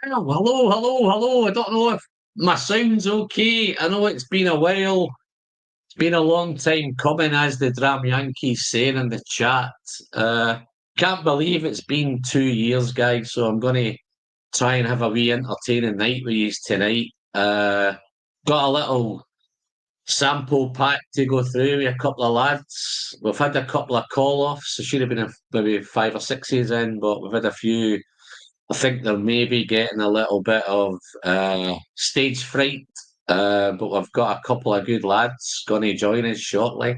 Oh, hello, hello, hello. I don't know if my sound's okay. I know it's been a while. It's been a long time coming, as the Dram Yankees saying in the chat. Uh, can't believe it's been 2 years, guys. So I'm going to try and have a wee entertaining night with you tonight. Got a little sample pack to go through with a couple of lads. We've had a couple of call-offs. There should have been maybe 5 or 6 in, but we've had a few. I think they're maybe getting a little bit of stage fright, but we've got a couple of good lads going to join us shortly.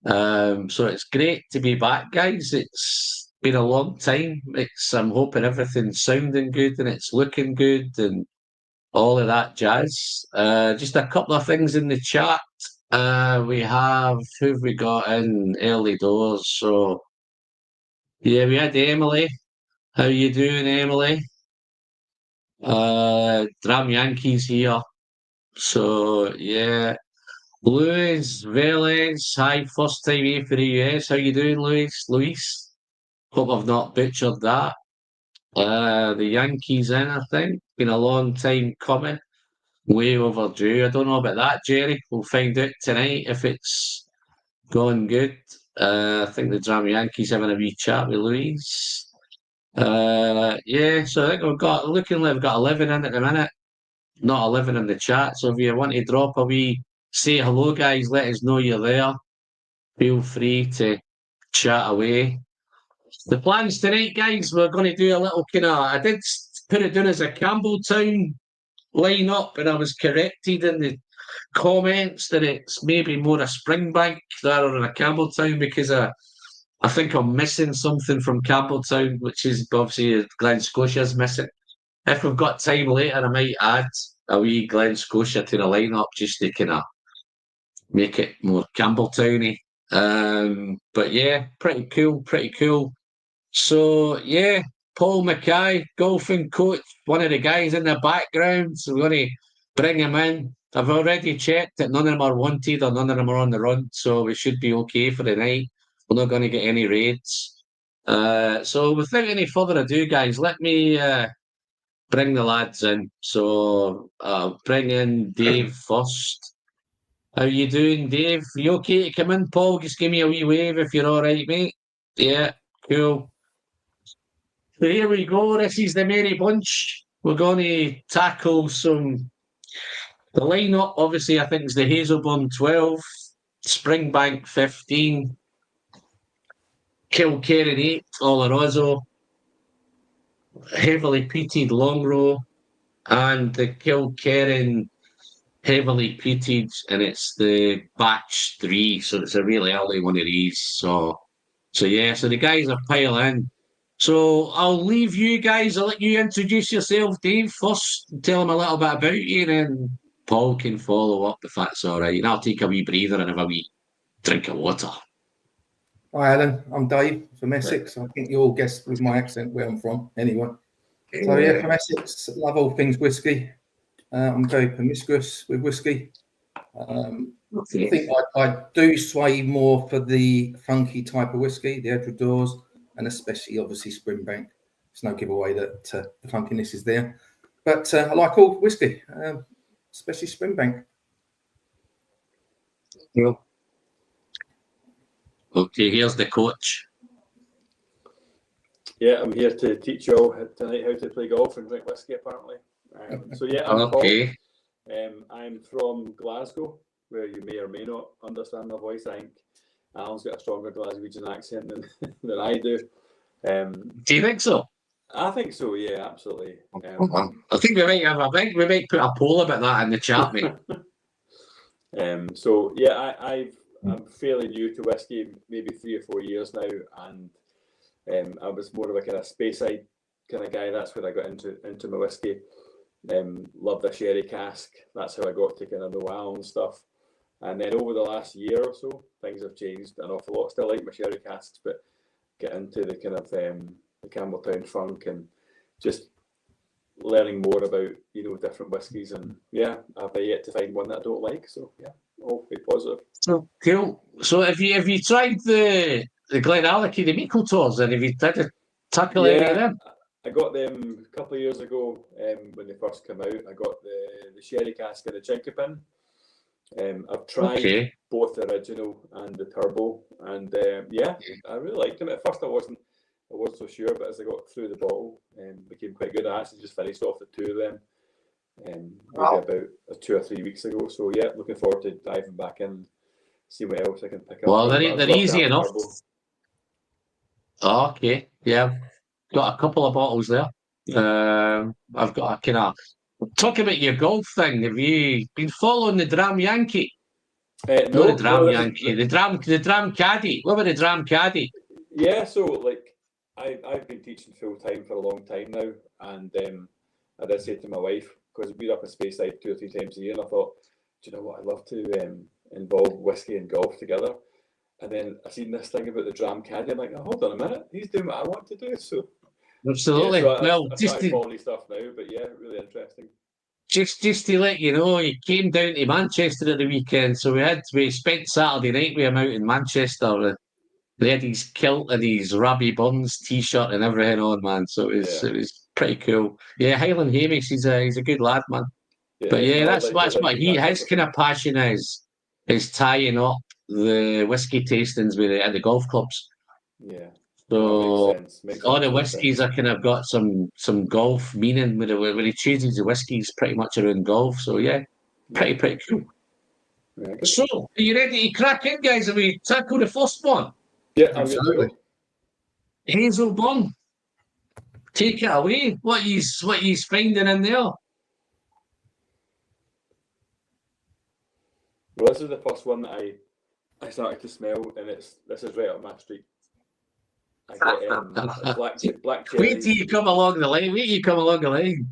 So it's great to be back, guys. It's been a long time. I'm hoping everything's sounding good and it's looking good and all of that jazz. Just a couple of things in the chat. We have who've we got in early doors? So yeah, we had Emily. How you doing, Emily? Dram Yankees here. So yeah, Luis Velez. Hi, first time here for the US. How you doing, Luis? Luis. Hope I've not butchered that. The Yankees in, I think. Been a long time coming. Way overdue. I don't know about that, Jerry. We'll find out tonight if it's going good. I think the Dram Yankees having a wee chat with Louise. Yeah, so I think we've got looking like we've got 11 in at the minute, not 11 in the chat. So if you want to drop a wee say hello, guys, let us know you're there. Feel free to chat away. The plans tonight, guys, we're going to do a little kind of. I did put it down as a Campbeltown lineup, and I was corrected in the comments that it's maybe more a Springbank rather than a Campbeltown because I think I'm missing something from Campbeltown, which is obviously Glen Scotia's missing. If we've got time later, I might add a wee Glen Scotia to the lineup just to kind of make it more Campbelltowny. But yeah, pretty cool, pretty cool. So yeah, Paul Mackay, golfing coach, one of the guys in the background. So we're going to bring him in. I've already checked that none of them are wanted or none of them are on the run, so we should be okay for the night. We're not going to get any raids. So without any further ado, guys, let me bring the lads in. So bring in Dave first. How you doing, Dave? You okay to come in, Paul? Just give me a wee wave if you're all right, mate. Yeah, cool. So here we go. This is the Merry Bunch. We're going to tackle the lineup. Obviously, I think it's the Hazelburn 12, Springbank 15, Kilkerran 8, Oloroso, heavily peated Longrow, and the Kilkerran heavily peated, and it's the batch 3, so it's a really early one of these. So yeah, so the guys are piling in. So I'll leave you guys. I'll let you introduce yourself, Dave, first. And tell them a little bit about you, and then Paul can follow up if that's all right. And I'll take a wee breather and have a wee drink of water. Hi, Alan. I'm Dave from Essex. I think you all guessed with my accent where I'm from. Anyway, so yeah, from Essex. Love all things whiskey. I'm very promiscuous with whiskey. I think I do sway more for the funky type of whiskey, the Edredors, and especially obviously Springbank. It's no giveaway that the funkiness is there. But I like all whiskey, especially Springbank. Yeah. Okay, here's the coach. Yeah, I'm here to teach you all tonight how to play golf and drink whiskey, apparently. So yeah, I'm okay. Paul. I'm from Glasgow, where you may or may not understand my voice. I think Alan's got a stronger Glaswegian accent than I do. Do you think so? I think so. Yeah, absolutely. I think we might put a poll about that in the chat, mate. So yeah, I'm fairly new to whiskey, maybe 3 or 4 years now, and I was more of a kind of Speyside kind of guy. That's where I got into my whiskey. Loved a sherry cask. That's how I got to kind of know Alan and stuff. And then over the last year or so, things have changed an awful lot. Still like my sherry casks, but get into the kind of the Campbeltown funk and just learning more about different whiskies. And yeah, I've yet to find one that I don't like. So yeah, all very positive. So cool. So have you tried the Glenallachie, the Meikle tours, and have you tried to tackle any of them? I got them a couple of years ago when they first came out. I got the sherry cask and the Kilkerran. I've tried both the original and the turbo, and yeah, I really liked them. At first, I wasn't so sure, but as I got through the bottle, became quite good. I actually just finished off the two of them, maybe about 2 or 3 weeks ago. So yeah, looking forward to diving back in, see what else I can pick up. Well, they're easy enough. Okay, yeah, got a couple of bottles there. I've got a kind of talk about your golf thing. Have you been following the Dram Yankee? No, the Dram Yankee, the Dram Caddy. What about the Dram Caddy? Yeah, so like I've been teaching full time for a long time now, and I did say to my wife, because we're up in Speyside 2 or 3 times a year, and I thought, do you know what, I'd love to involve whiskey and golf together. And then I seen this thing about the Dram Caddy. I'm like, oh, hold on a minute, he's doing what I want to do. So absolutely. Yeah, so well, I just following his stuff now, but yeah, really interesting. Just to let you know, he came down to Manchester at the weekend, so we spent Saturday night with him out in Manchester. They had his kilt and his Robbie Burns t-shirt and everything on, man. So it was pretty cool. Yeah, Highland Hamish, he's a good lad, man. Yeah, but yeah, that's what his kind of passion is tying up the whiskey tastings with at the golf clubs. Yeah. So all the whiskies are kind of got some golf meaning when he chooses the whiskies pretty much around golf. So yeah, pretty cool. Yeah, so are you ready to crack in, guys? Have we tackle the first one? Yeah, absolutely. Hazelburn, take it away. What he's finding in there? Well, this is the first one that I started to smell, and this is right up my street. I get black cherries. Wait till you come along the line.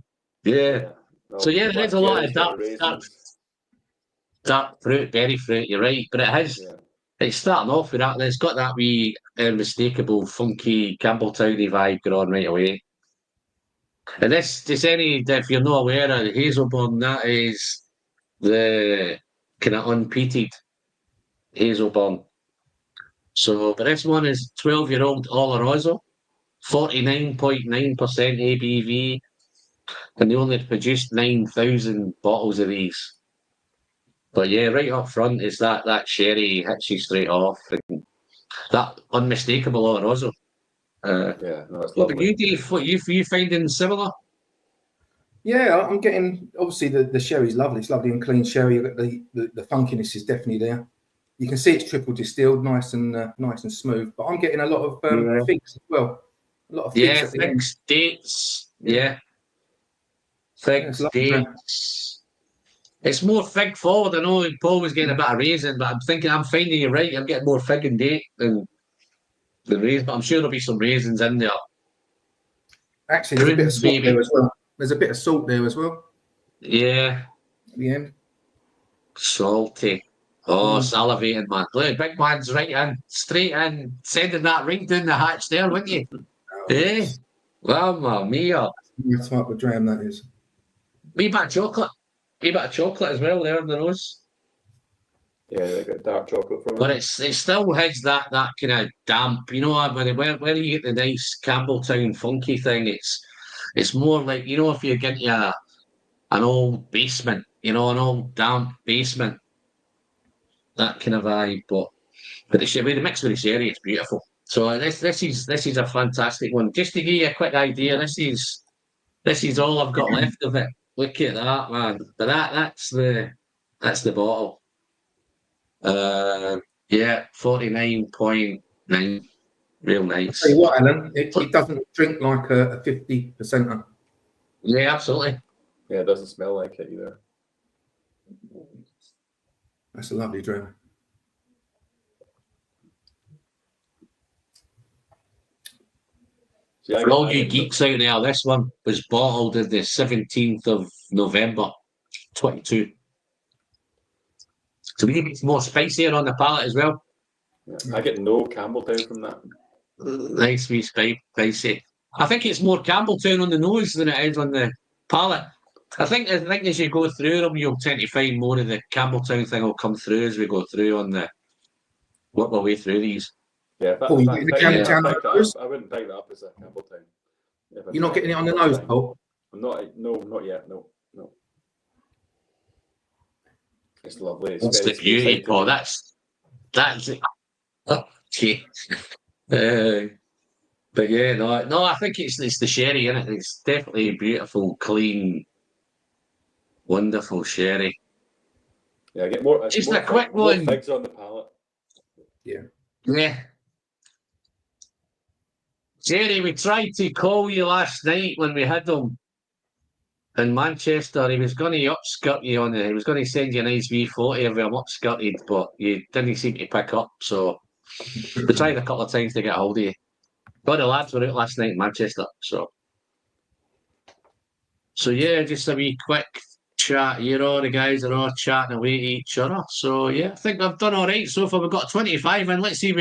Yeah. No, so yeah, there's a lot of dark fruit, berry fruit. You're right, but it has. Yeah. It's starting off with that. It's got that wee unmistakable, funky Campbelltowny vibe going on right away. And if you're not aware of the Hazelburn, that is the kind of unpeated Hazelburn. So, but this one is 12-year-old Oloroso, 49.9% ABV, and they only produced 9,000 bottles of these. But yeah, right up front is that sherry hits you straight off, and that unmistakable Oloroso. Yeah, no, it's lovely. What about you, Dave? What you finding similar? Yeah, I'm getting obviously the sherry's lovely. It's lovely and clean sherry. The funkiness is definitely there. You can see it's triple distilled, nice and smooth. But I'm getting a lot of figs as well. A lot of figs. Figs, dates. Yeah, figs, dates. It's more fig forward. I know Paul was getting a bit of raisin, but I'm finding you right. I'm getting more fig and date than raisin. But I'm sure there'll be some raisins in there. Actually, there's a bit of salt there as well. There's a bit of salt there as well. Yeah. At the end. Salty. Oh, salivating, man. Look, big man's right in, straight in, sending that right down the hatch there, wouldn't you? Eh? Mamma mia. That's what the dram that is. Wee bit of chocolate. Wee bit of chocolate as well there in the nose. Yeah, they got dark chocolate from it. But it still has that kind of damp, you know, where you get the nice Campbelltown funky thing, it's more like, you know, if you get an old basement, you know, an old damp basement, that kind of vibe. But the mix with the sherry, it's beautiful. So this is a fantastic one. Just to give you a quick idea, this is all I've got left of it. Look at that, man. But that's the bottle. Yeah, 49.9. Real nice. I'll tell you what, Alan, it doesn't drink like a 50%. Yeah, absolutely. Yeah, it doesn't smell like it either. That's a lovely dram. For all you geeks out there, this one was bottled on the 17th of November, 22. So maybe it's more spicier on the palate as well. Yeah, I get no Campbelltown from that. Nice wee spicy. I think it's more Campbelltown on the nose than it is on the palate. I think as you go through them, you'll tend to find more of the Campbelltown thing will come through as we go through work our way through these. Yeah, I wouldn't pick that up as a Campbelltown. You're not getting it on the nose, Paul? I'm not. No, not yet. No. It's lovely. It's That's very the beauty, Speyside to Paul. me. That's it. Okay. But yeah, no, I think it's the sherry in it. It's definitely beautiful, clean, wonderful sherry. Yeah, I get more. Just more a quick more one. figs on the palate. Yeah. Jerry, we tried to call you last night when we had him in Manchester. He was going to upskirt you on it. He was going to send you a nice wee photo of him upskirted, but you didn't seem to pick up. So we tried a couple of times to get a hold of you. But the lads were out last night in Manchester. So yeah, just a wee quick chat. You know, the guys are all chatting away to each other. So yeah, I think I've done all right so far. We've got 25 in. Let's see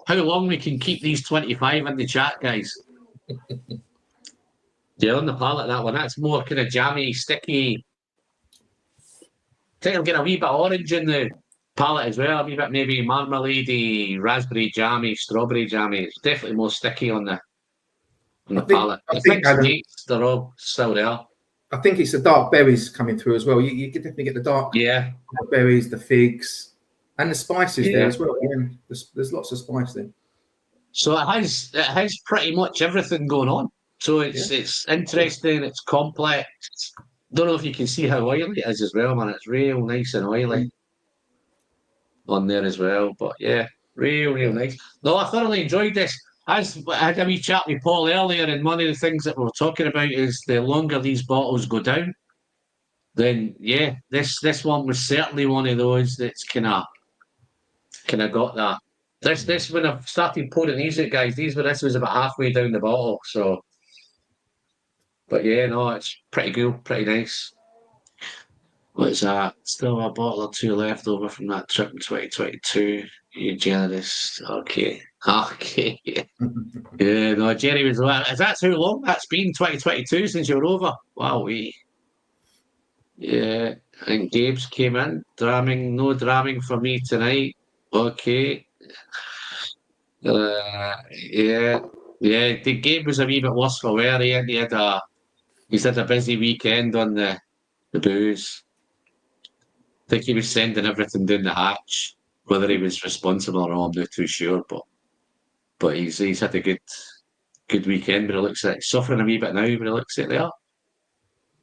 how long we can keep these 25 in the chat, guys. Yeah, on the palate, that one. That's more kind of jammy, sticky. I think I'll get a wee bit of orange in the palate as well. A wee bit maybe marmalade, raspberry jammy, strawberry jammy. It's definitely more sticky on the palate. I think they're all still there. I think it's the dark berries coming through as well. You can definitely get the dark berries, the figs, and the spices there as well. Yeah, there's lots of spice there. So it has pretty much everything going on. So it's interesting. It's complex. Don't know if you can see how oily it is as well, man. It's real nice and oily on there as well. But yeah, real nice. No, I thoroughly enjoyed this. I had a wee chat with Paul earlier, and one of the things that we were talking about is the longer these bottles go down, then yeah, this one was certainly one of those that's kind of got that. This when I started pouring these out, guys, this was about halfway down the bottle. So, but yeah, no, it's pretty cool, pretty nice. What's that? Still a bottle or two left over from that trip in 2022. You generous? Okay. Yeah, no, Jerry was like, is that too long? That's been 2022 since you were over. Wow, yeah, I think Gabe's came in. No dramming for me tonight. Okay. Yeah. The Gabe was a wee bit worse for wear. He's had a busy weekend on the booze. I think he was sending everything down the hatch. Whether he was responsible or not, I'm not too sure. But he's had a good weekend. But it looks like suffering a wee bit now. But it looks like they are.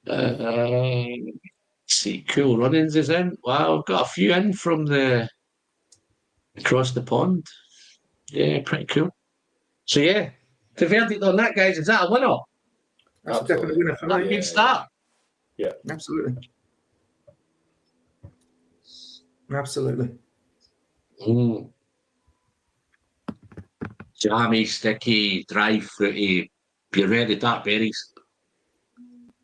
Let's see, Cool Runnings is in. Wow, I've got a few in from across the pond. Yeah, pretty cool. So yeah, the verdict on that, guys, is that a winner? That's definitely a winner for me. Good start. Yeah, absolutely. Jammy, sticky, dry, fruity, puree, the dark berries.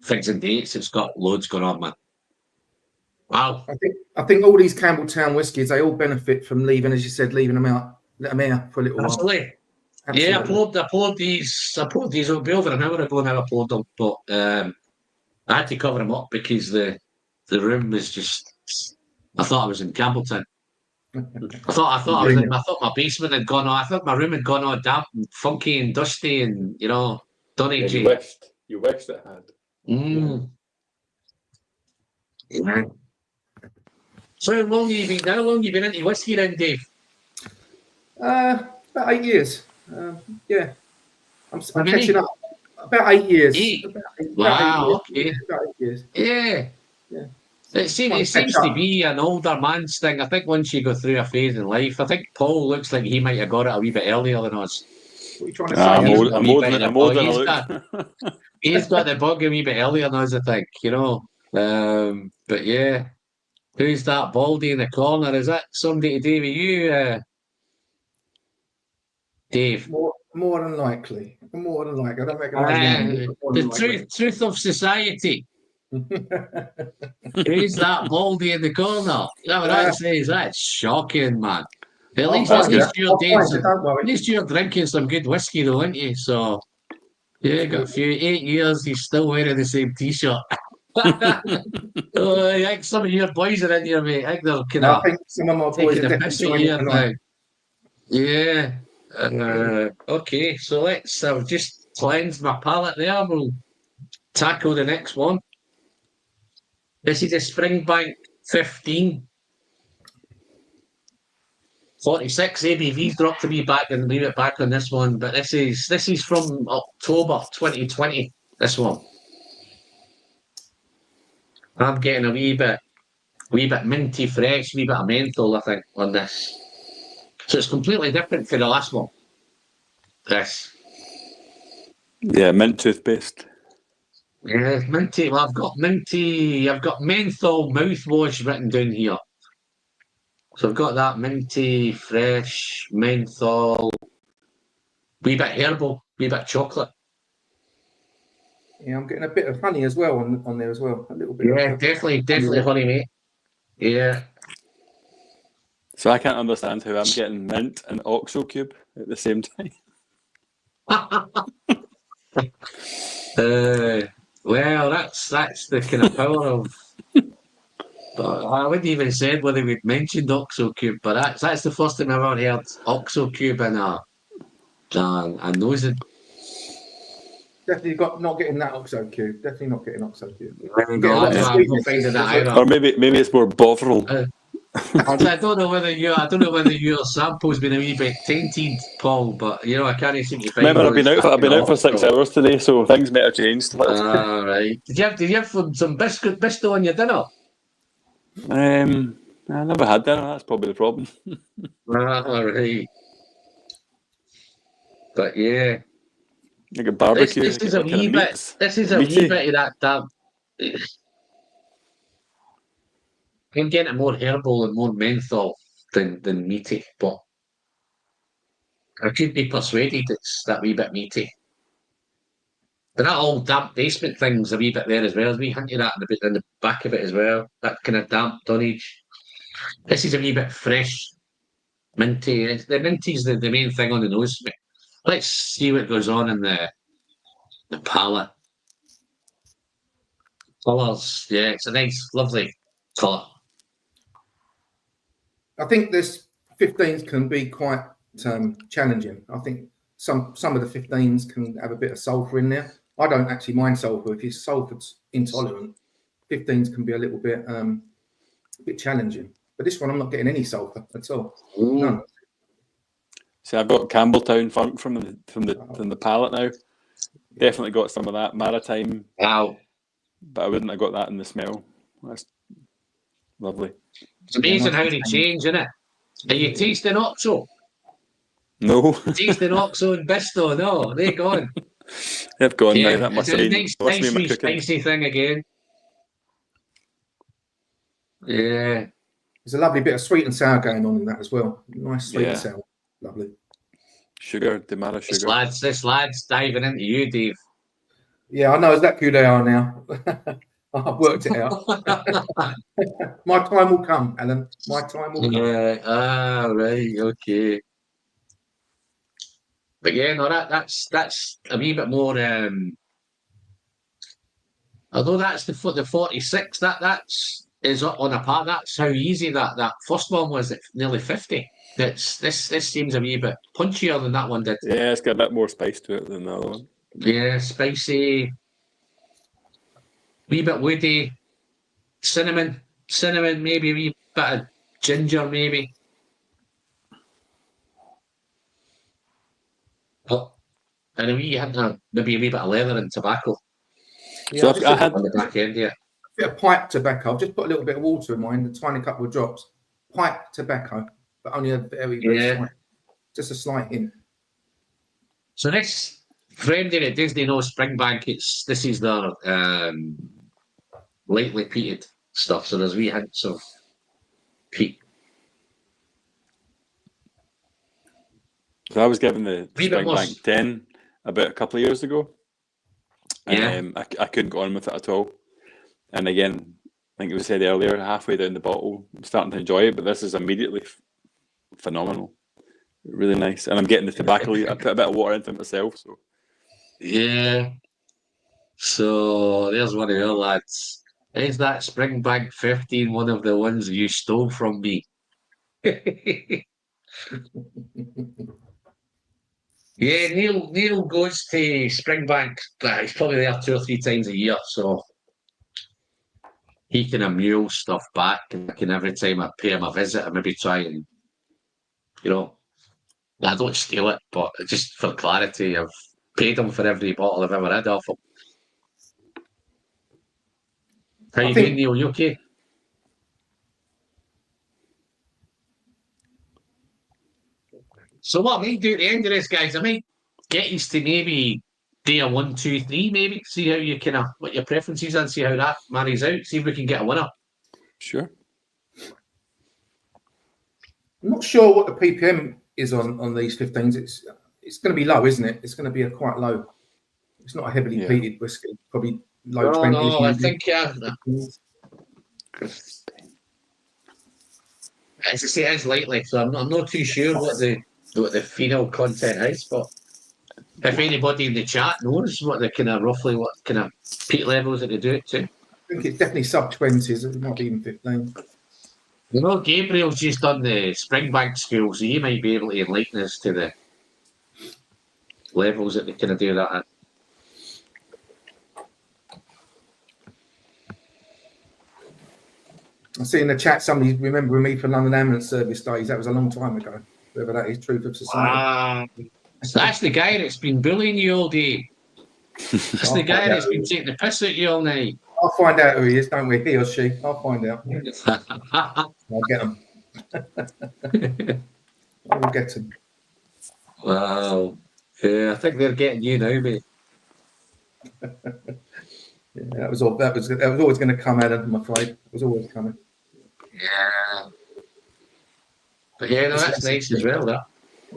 Figs and dates, it's got loads going on, man. Wow. I think all these Campbeltown whiskies, they all benefit from leaving, as you said, leaving them out. Let them air for a little while. Absolutely. Yeah, I poured these. It'll be over an hour ago now. I poured them, but I had to cover them up because the room was just. I thought I was in Campbeltown. I thought my basement had gone on. I thought my room had gone all damp and funky and dusty and done it. Yeah, you wished it had. Yeah. So how long have you been into whiskey then, Dave? About 8 years. Yeah. I'm catching up. About 8 years. Wow, okay. About 8 years. Yeah. It seems to be an older man's thing. I think once you go through a phase in life, I think Paul looks like he might have got it a wee bit earlier than us. What are you trying to say? I'm older than he's got the bug a wee bit earlier than us, I think, But yeah. Who's that baldy in the corner? Is that somebody to do with you, Dave? More than likely. I don't recognise the truth of society. Who's that baldy in the corner? What I say is that's shocking, man. At least you're drinking some good whiskey, though, aren't you? So yeah, got a few 8 years. He's still wearing the same T-shirt. I think some of your boys are in here, mate. I think some of my boys are definitely here now. Yeah. Okay, so let's just cleansed my palate there. We'll tackle the next one. This is a Springbank 15. 46 ABV's dropped to me back and leave it back on this one, but this is from October 2020. This one, I'm getting a wee bit minty fresh, wee bit of menthol, I think, on this. So it's completely different for the last one. This, Yeah, mint toothpaste. yeah, minty. Well, I've got menthol mouthwash written down here. So I've got that minty, fresh, menthol, wee bit herbal, wee bit chocolate. Yeah, I'm getting a bit of honey as well on there as well. A little bit. Yeah, definitely honey, mate. Yeah. So I can't understand how I'm getting mint and Oxo Cube at the same time. Well, that's the kind of power of. But I wouldn't even said whether we'd mentioned Oxo Cube, but that's the first time I've ever heard Oxo Cube in a nosing. Definitely not getting that Oxo Cube. Definitely not getting Oxo Cube. I'm not finding that either. Or maybe it's more Bovril. I don't know whether your sample's been a wee bit tainted, Paul, but I can't seem to find. Remember, I've been out for 6 hours today, so things might have changed. Right. Did you have some bisto on your dinner? I never had dinner. That's probably the problem. Right. But yeah, Like a barbecue. This is a wee bit. This is a wee bit of that. I'm getting more herbal and more menthol than meaty, but I could be persuaded it's that wee bit meaty. But that old damp basement thing's a wee bit there as well. There's a wee hint of that in the back of it as well. That kind of damp tonnage. This is a wee bit fresh, minty. The minty's the main thing on the nose for me. Let's see what goes on in the palate. Colours, yeah, it's a nice, lovely colour. I think this 15s can be quite challenging. I think some of the 15s can have a bit of sulphur in there. I don't actually mind sulphur. If you're sulphur intolerant, 15s can be a little bit challenging. But this one, I'm not getting any sulphur at all. None. See, I've got Campbeltown funk from the palate now. Definitely got some of that maritime. Wow. But I wouldn't have got that in the smell. That's lovely. It's amazing how they change, isn't it? Are you tasting Oxo? No. Tasting Oxo and Bisto? No, they're gone. They've gone now. That must have been nice wee spicy thing again. Yeah. There's a lovely bit of sweet and sour going on in that as well. Nice sweet and sour. Lovely. Sugar, Demara sugar. This lad's diving into you, Dave. Yeah, I know exactly who they are now. I've worked it out. My time will come, Alan. My time will come. Yeah, right, okay. But yeah, no, that's a wee bit more. Although that's the 46, that's is on a part. That's how easy that first one was at nearly 50. This seems a wee bit punchier than that one did. Yeah, it's got a bit more spice to it than the other one. Yeah, spicy, wee bit woody, cinnamon, maybe a wee bit of ginger, maybe. Oh, and a wee hint of maybe a wee bit of leather and tobacco. Yeah, so I had on the back end, yeah. A bit of pipe tobacco. I've just put a little bit of water in mine, a tiny couple of drops. Pipe tobacco, but only a very slight, just a slight hint. So this, for anybody that doesn't know Springbank, this is their lightly peated stuff. So there's wee hints of peat. So I was given the Springbank 10 about a couple of years ago. And I couldn't go on with it at all. And again, I think it was said earlier, halfway down the bottle, I'm starting to enjoy it, but this is immediately phenomenal. Really nice. And I'm getting the tobacco. I put a bit of water into it myself. So. Yeah. So there's one of your lads. Is that Springbank 15 one of the ones you stole from me? Yeah, Neil goes to Springbank. He's probably there 2 or 3 times a year, so he can mule stuff back. And I can every time I pay him a visit, I maybe try and, you know, I don't steal it, but just for clarity, I've paid him for every bottle I've ever had off him. How you doing, Neil? You okay? So what I might do at the end of this, guys, I might get you to maybe do a 1, 2, 3, maybe see how you what your preferences are and see how that marries out. See if we can get a winner. Sure. I'm not sure what the ppm is on these 15s. It's going to be low, isn't it? It's going to be quite low. It's not a heavily peated whiskey. Probably low 20s. No, I think as I say, it's lightly, so I'm not too sure what the phenol content is, but if anybody in the chat knows what kind of peat levels that they do it to. I think it's definitely sub 20s. It might be even 15. You know, Gabriel's just done the Springbank school, so he might be able to enlighten us to the levels that they kind of do that at. I see in the chat somebody remembering me for London Ambulance Service days. That was a long time ago. Whether that is Truth of Society. That's the guy that's been bullying you all day. That's the guy that's been taking the piss at you all night. I'll find out who he is, don't we? He or she. I'll find out. I'll get him. I will get him. Wow. Yeah, I think they're getting you now, mate. Yeah, that was always going to come out. I'm afraid it was always coming. Yeah. But yeah, no, that's nice as well.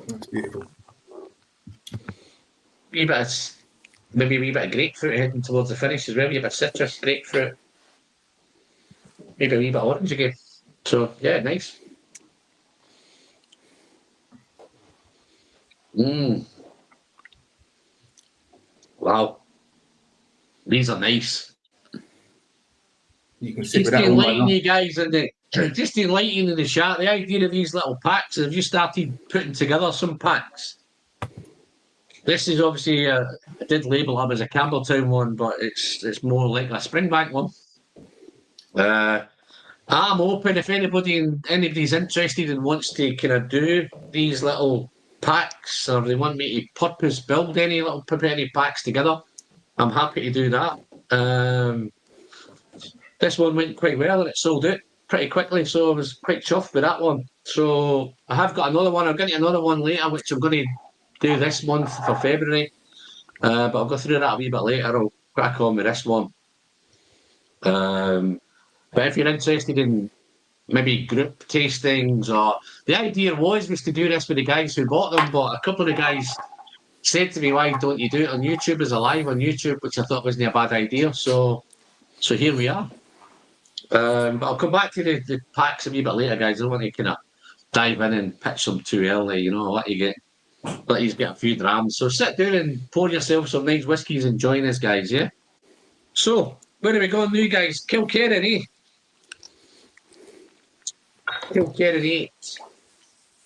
That's beautiful. Maybe a wee bit of grapefruit heading towards the finish as well. You have a citrus, grapefruit, maybe a wee bit of orange again. So yeah, nice. Wow. These are nice. You can see Just to enlighten you guys in the chat, the idea of these little packs, have you started putting together some packs? This is obviously, I did label up as a Campbeltown one, but it's more like a Springbank one. I'm open if anybody's interested and wants to kind of do these little packs, or they want me to purpose build any packs together. I'm happy to do that. This one went quite well and it sold out pretty quickly, so I was quite chuffed with that one. So I have got another one. I'm going to another one later, which I'm going to do this month for February. But I'll go through that a wee bit later. I'll crack on with this one. But if you're interested in maybe group tastings, or the idea was to do this with the guys who bought them, but a couple of the guys said to me, why don't you do it on YouTube as a live on YouTube, which I thought wasn't a bad idea. So here we are. But I'll come back to the packs a wee bit later, guys. I don't want to kind of dive in and pitch them too early, I'll let you get a few drams. So sit down and pour yourself some nice whiskies and join us, guys, yeah? So, where are we going now, guys? Kilkerran, eh? Kilkerran 8.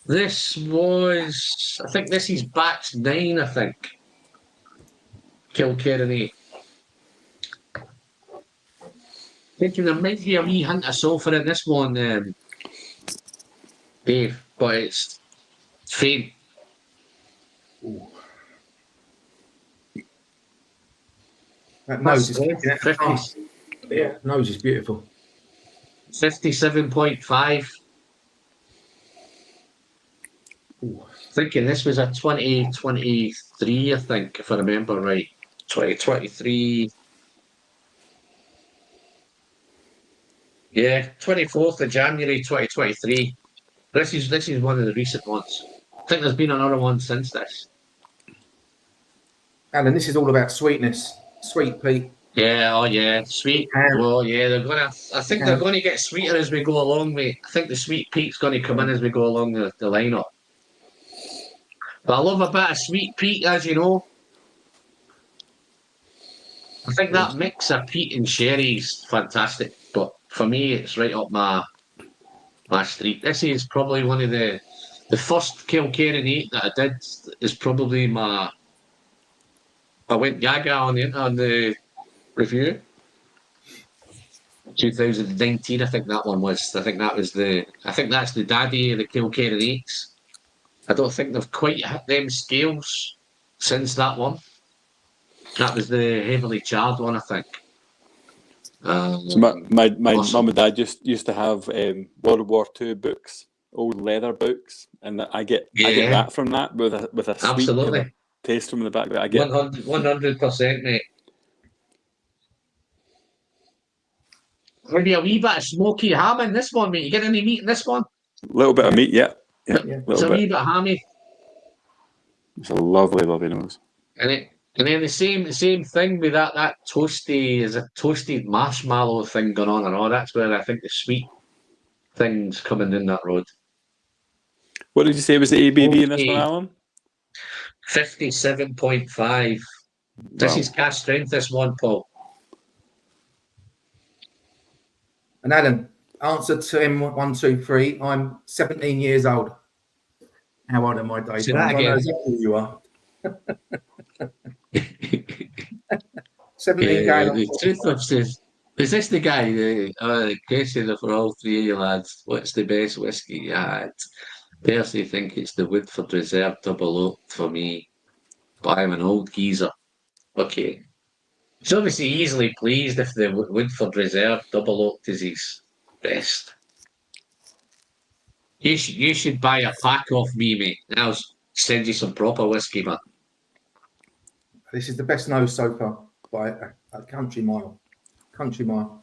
This was, I think this is batch 9, I think. Kilkerran 8. Thinking there might be a wee hint of sulphur in this one, Dave, but it's faint. Ooh. That nose is yeah, nose is beautiful. 57.5. Thinking this was a 2023, I think, if I remember right. 2023. Yeah, 24th of January 2023. This is one of the recent ones. I think there's been another one since this. Alan, this is all about sweetness. Sweet peat. Yeah, oh yeah, sweet. Well, yeah, I think they're gonna get sweeter as we go along, mate. I think the sweet peat's gonna come in as we go along the lineup. But I love a bit of sweet peat, as you know. I think that mix of peat and sherry's fantastic, but for me, it's right up my street. This is probably one of the The first Kilkerran 8 that I did is probably I went gaga on the review. 2019, I think that one was. I think that's the daddy of the Kilkerran 8s. I don't think they've quite hit them scales since that one. That was the heavily charred one, I think. So my awesome. mum and dad just used to have World War II books, old leather books, and I get that from that with a sweet absolutely kind of taste from the back. I get 100%, mate. Maybe a wee bit of smoky ham in this one, mate. You get any meat in this one? a little bit of meat, yeah. It's a wee bit hammy. It's a lovely, lovely nose. And then the same thing with that toasty, is a toasted marshmallow thing going on and all. That's where I think the sweet thing's coming in that road. What did you say was the ABV in this one, Alan? 57.5. This is cast strength, this one, Paul. And Alan, answer to him 1, 2, 3. I'm 17 years old. How old am I, Dave? Say that again. I know exactly who you are. 17 the truth of this, is this the guy? The question for all three of you lads. What's the best whiskey you had? Personally, think it's the Woodford Reserve Double Oak for me. But I'm an old geezer. Okay. He's obviously easily pleased if the Woodford Reserve Double Oak is his best. You should buy a pack off me, mate. And I'll send you some proper whiskey, man. This is the best nose so far by a country mile. Country mile.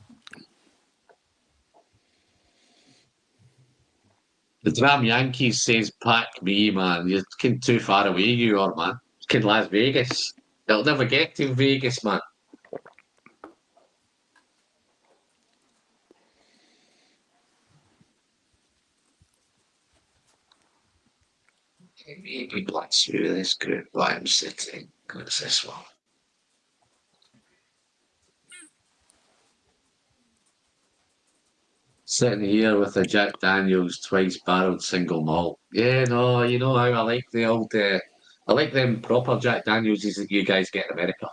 The Dram Yankees says pack me, man. You're too far away, you are, man. It's Las Vegas. They'll never get to Vegas, man. Maybe blast through this group while I'm sitting. What's this one? Sitting here with a Jack Daniels twice barreled single malt. Yeah, no, you know how I like the old, I like them proper Jack Daniels that you guys get in America.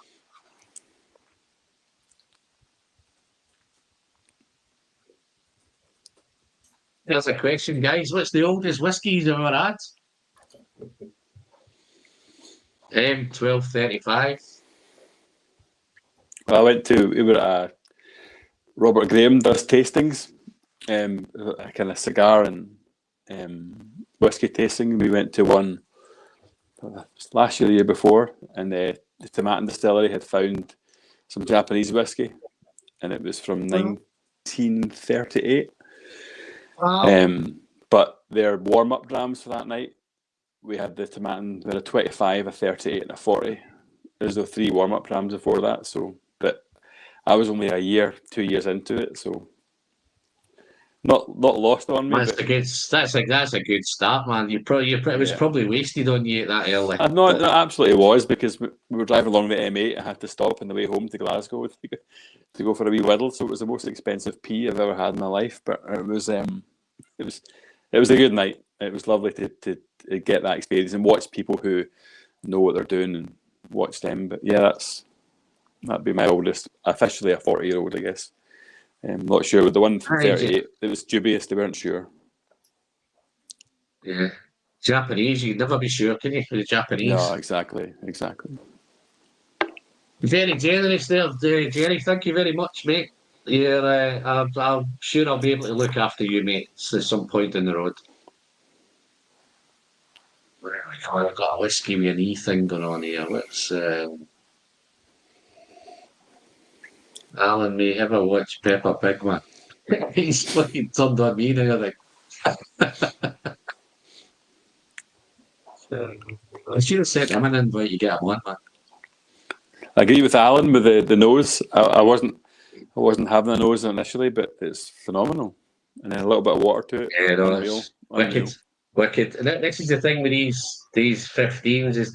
There's a question, guys. What's the oldest whiskies you've ever had? M1235. Well, we were at Robert Graham does tastings, a kind of cigar and whiskey tasting. We went to one last year, the year before, and the Tomatin Distillery had found some Japanese whiskey, and it was from 1938. Wow. But their warm-up drams for that night, we had the Tomatin, we had a 25, a 38, and a 40. There's the 3 warm-up drams before that, so, but I was only 2 years into it, so not lost on me. That's a good start, man. It was probably wasted on you at that early. No, it absolutely was, because we were driving along the M8. I had to stop on the way home to Glasgow to go for a wee whittle. So it was the most expensive pee I've ever had in my life. But it was a good night. It was lovely to get that experience and watch people who know what they're doing and watch them. But yeah, that'd be my oldest, officially a 40-year-old, I guess. I'm not sure with the one from 38. It was dubious; they weren't sure. Yeah, Japanese. You'd never be sure, can you? For the Japanese. No, exactly. Very generous there, Jerry. Thank you very much, mate. Yeah, I'm sure I'll be able to look after you, mate, at some point in the road. I've got a whiskey with an E thing going on here. What's Alan may have a watch Peppa Pig, man. He's fucking turned on me now, I think. I should have sent him an invite, you get him on, man. I agree with Alan with the nose. I wasn't having a nose initially, but it's phenomenal. And then a little bit of water to it. Yeah, no, it's wicked. And this is the thing with these 15s is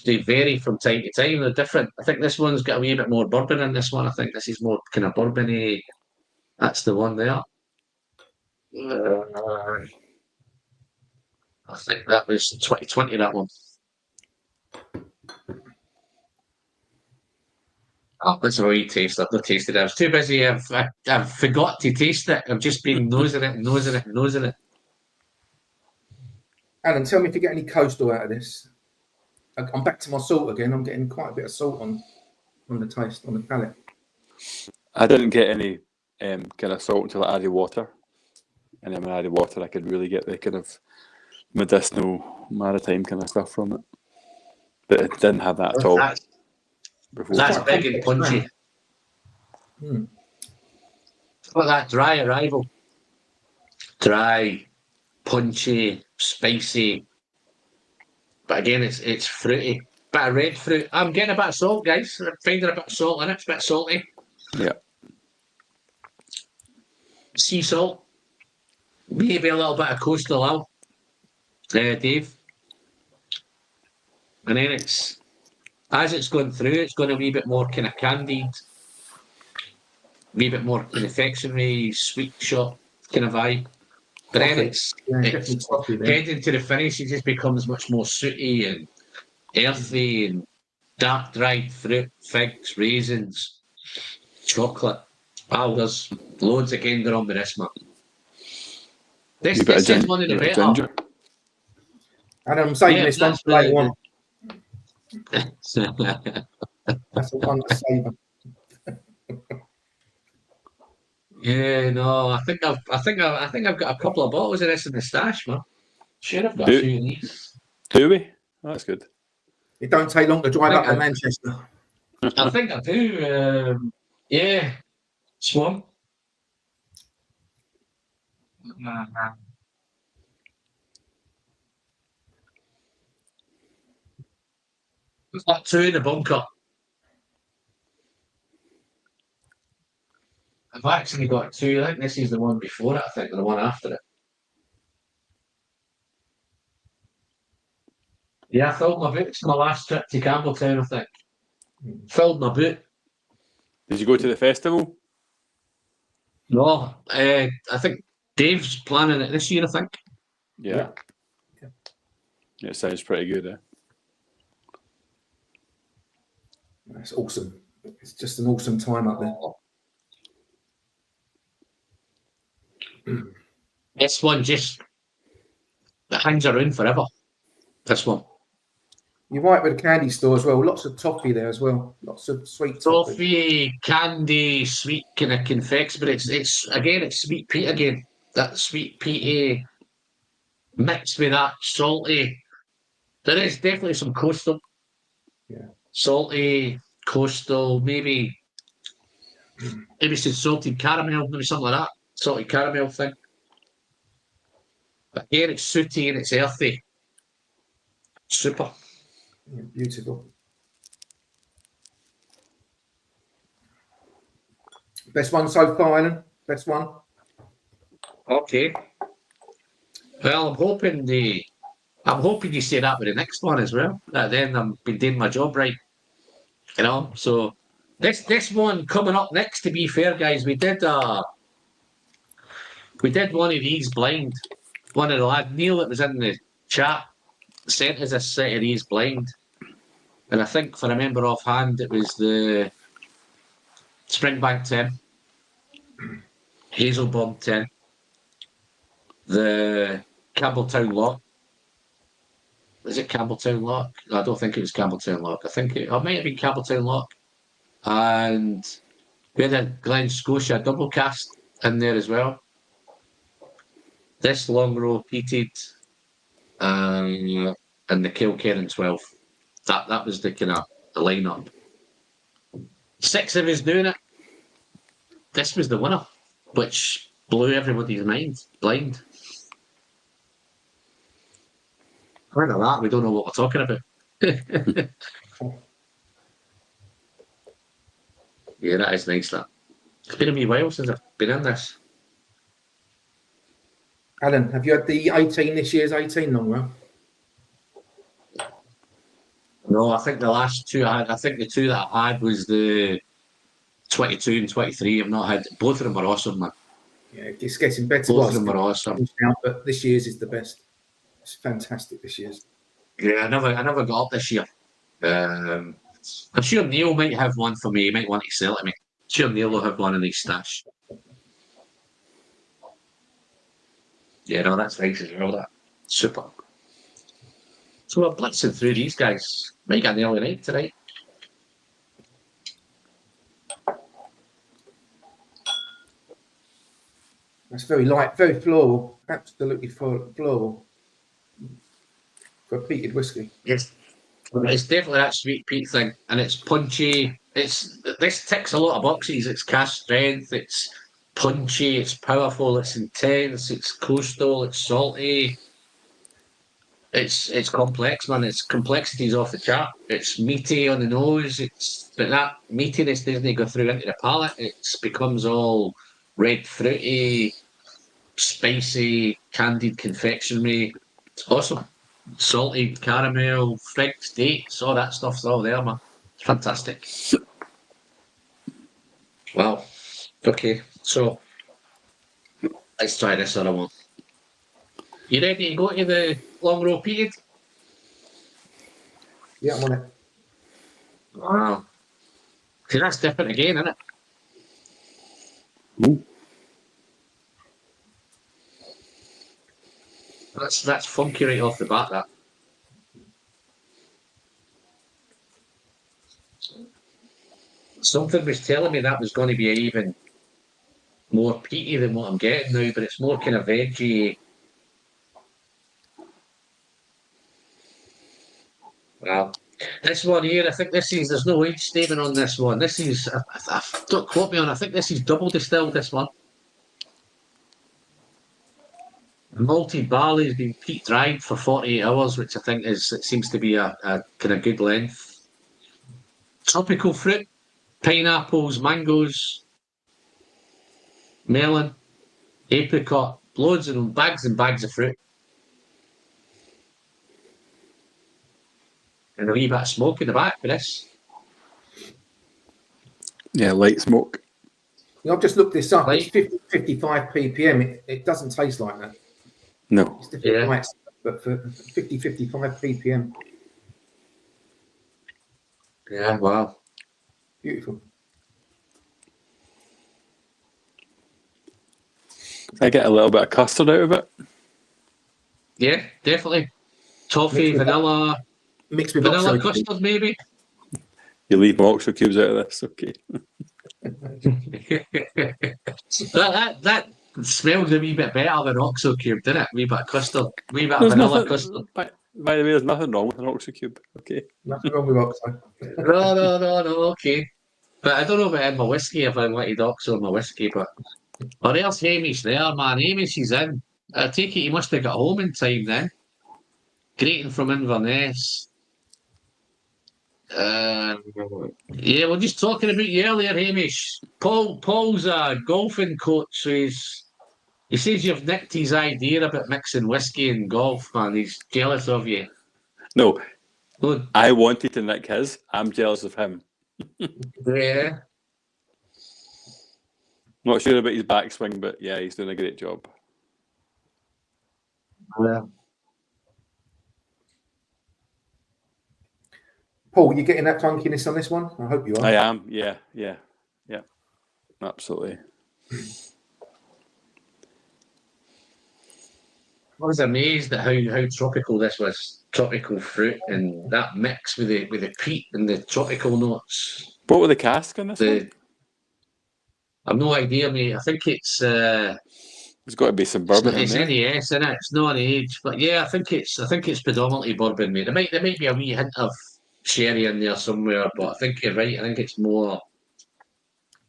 they vary from time to time. They're different. I think this one's got a wee bit more bourbon in this one. I think this is more kind of bourbony. That's the one there. I think that was 2020, that one. Oh, let's have a wee taste. I've not tasted it. I was too busy. I've forgot to taste it. I've just been nosing it, nosing it, nosing it. Alan, tell me if you get any coastal out of this. I'm back to my salt again. I'm getting quite a bit of salt on the taste, on the palate. I didn't get any kind of salt until I added water. And then when I added water, I could really get the kind of medicinal, maritime kind of stuff from it. But it didn't have that at all. That's big and punchy. But that dry arrival. Dry, punchy, spicy. But again, it's fruity. Bit of red fruit. I'm getting a bit of salt, guys. I'm finding a bit of salt in it. It's a bit salty. Yeah. Sea salt. Maybe a little bit of coastal oil. Dave. And then as it's going through, it's going to be a bit more kind of candied. A wee bit more confectionery, sweet shop kind of vibe. But then it's heading to the finish, it just becomes much more sooty and earthy and dark dried fruit, figs, raisins, chocolate. Wow, there's loads of Gender on with this, man. This is one of the better. And I'm saving this one for later on. That's the one to save. Yeah, no, I think I've got a couple of bottles of this in the stash, man. Sure, I've got a few of these. Do we? That's good. It don't take long to drive up to Manchester. I think I do. Yeah, Swan. I've got two in the bunker. I've actually got two. I think this is the one before it, I think, and the one after it. Yeah, I filled my boot. It's my last trip to Campbeltown, I think. Filled my boot. Did you go to the festival? No, I think Dave's planning it this year, I think. Yeah. It sounds pretty good, eh? That's awesome. It's just an awesome time up there. This one just hangs around forever. This one. You're right with the candy store as well. Lots of toffee there as well. Lots of sweet toffee, candy, sweet kind of confects, but it's sweet peat again. That sweet peaty mixed with that salty. There is definitely some coastal. Yeah. Salty, coastal, maybe some salted caramel, maybe something like that. Salted caramel thing. But again, it's sooty and it's earthy. Super. Yeah, beautiful. Best one so far, Alan? Best one? Okay. Well, I'm hoping you say that with the next one as well. Then I've been doing my job right. You know, so this one coming up next, to be fair, guys, we did one of these blind. One of the lads, Neil, that was in the chat, sent us a set of these blind. And I think, if I remember offhand, it was the Springbank 10, Hazelburn 10, the Campbeltown Lock. Was it Campbeltown Lock? I don't think it was Campbeltown Lock. I think it might have been Campbeltown Lock. And we had a Glen Scotia double cast in there as well. This Longrow Peated and the Kilkerran 12. That was the kind of the lineup. 6 of us doing it. This was the winner, which blew everybody's mind. Blind. Heard of that? We don't know what we're talking about. Yeah, that is nice. That it's been a wee while since I've been in this. Alan, have you had the 18 this year's 18 Longrow? No, I think the last two I think the two that I had was the 22 and 23. I've not had. Both of them are awesome, man. Yeah, it's getting better. Both of them are awesome. Now, but this year's is the best. It's fantastic this year's. Yeah, I never got up this year. I'm sure Neil might have one for me. He might want to sell it to me. Sure, Neil will have one in his stash. Yeah, no, that's nice as well. That super. So we're blitzing through these guys. Might get an early night tonight. That's very light, very floral. Absolutely floral for a peated whiskey. Yes, it's definitely that sweet peat thing, and it's punchy. This ticks a lot of boxes. It's cast strength. It's punchy. It's powerful. It's intense. It's coastal. It's salty. It's complex, man. Its complexity's off the chart. It's meaty on the nose. But that meatiness doesn't go through into the palate. It becomes all red fruity, spicy, candied confectionery. It's awesome. Salty caramel, figs, dates, all that stuff's all there, man. It's fantastic. Wow. Okay, so let's try this other one. You ready to go to the Longrow Peated? Yeah, I'm on it. Wow. See, that's different again, isn't it? Ooh. That's funky right off the bat, that. Something was telling me that was going to be even more peaty than what I'm getting now, but it's more kind of veggie. Wow. This one here, I think there's no age statement on this one. This is, don't quote me on, I think this is double distilled, this one. Malted barley has been peat dried for 48 hours, which I think it seems to be a kind of good length. Tropical fruit, pineapples, mangoes, melon, apricot, loads and bags of fruit. And a wee bit of smoke in the back for this. Yeah, light smoke. Yeah, I've just looked this up. Right. It's 55 ppm. It doesn't taste like that. No. It's definitely Yeah. light, but for 55 ppm. Yeah, wow. Beautiful. I get a little bit of custard out of it. Yeah, definitely. Toffee, Mixed with vanilla, Mixed with vanilla oxo. custard maybe. You leave my oxo cubes out of this, okay? that smells a wee bit better than Oxo Cube, didn't it? Wee bit of custard, wee bit of There's vanilla nothing. custard. By the way, there's nothing wrong with an oxo cube. Okay. Nothing wrong with oxo. No, okay. But I don't know about in my whiskey if I wanted Oxo in my whiskey, but or else Hamish there, man. Hamish is in. I take it he must have got home in time then. Greeting from Inverness. Yeah, we're just talking about you earlier, Hamish. Paul's a golfing coach, so he says you've nicked his idea about mixing whiskey and golf, man. He's jealous of you. No, Good. I wanted to nick his. I'm jealous of him. Yeah. Not sure about his backswing, but yeah, he's doing a great job. Yeah. Paul, you getting that funkiness on this one? I hope you are. I am. Yeah. Absolutely. I was amazed at how tropical this was. Tropical fruit and that mix with the peat and the tropical notes. What were the cask on this one? I've no idea, mate. I think it's There's got to be some bourbon in it's there. NES in it. It's not an age, but yeah, I think it's predominantly bourbon, mate. There might be a wee hint of sherry in there somewhere, but I think you're right. I think it's more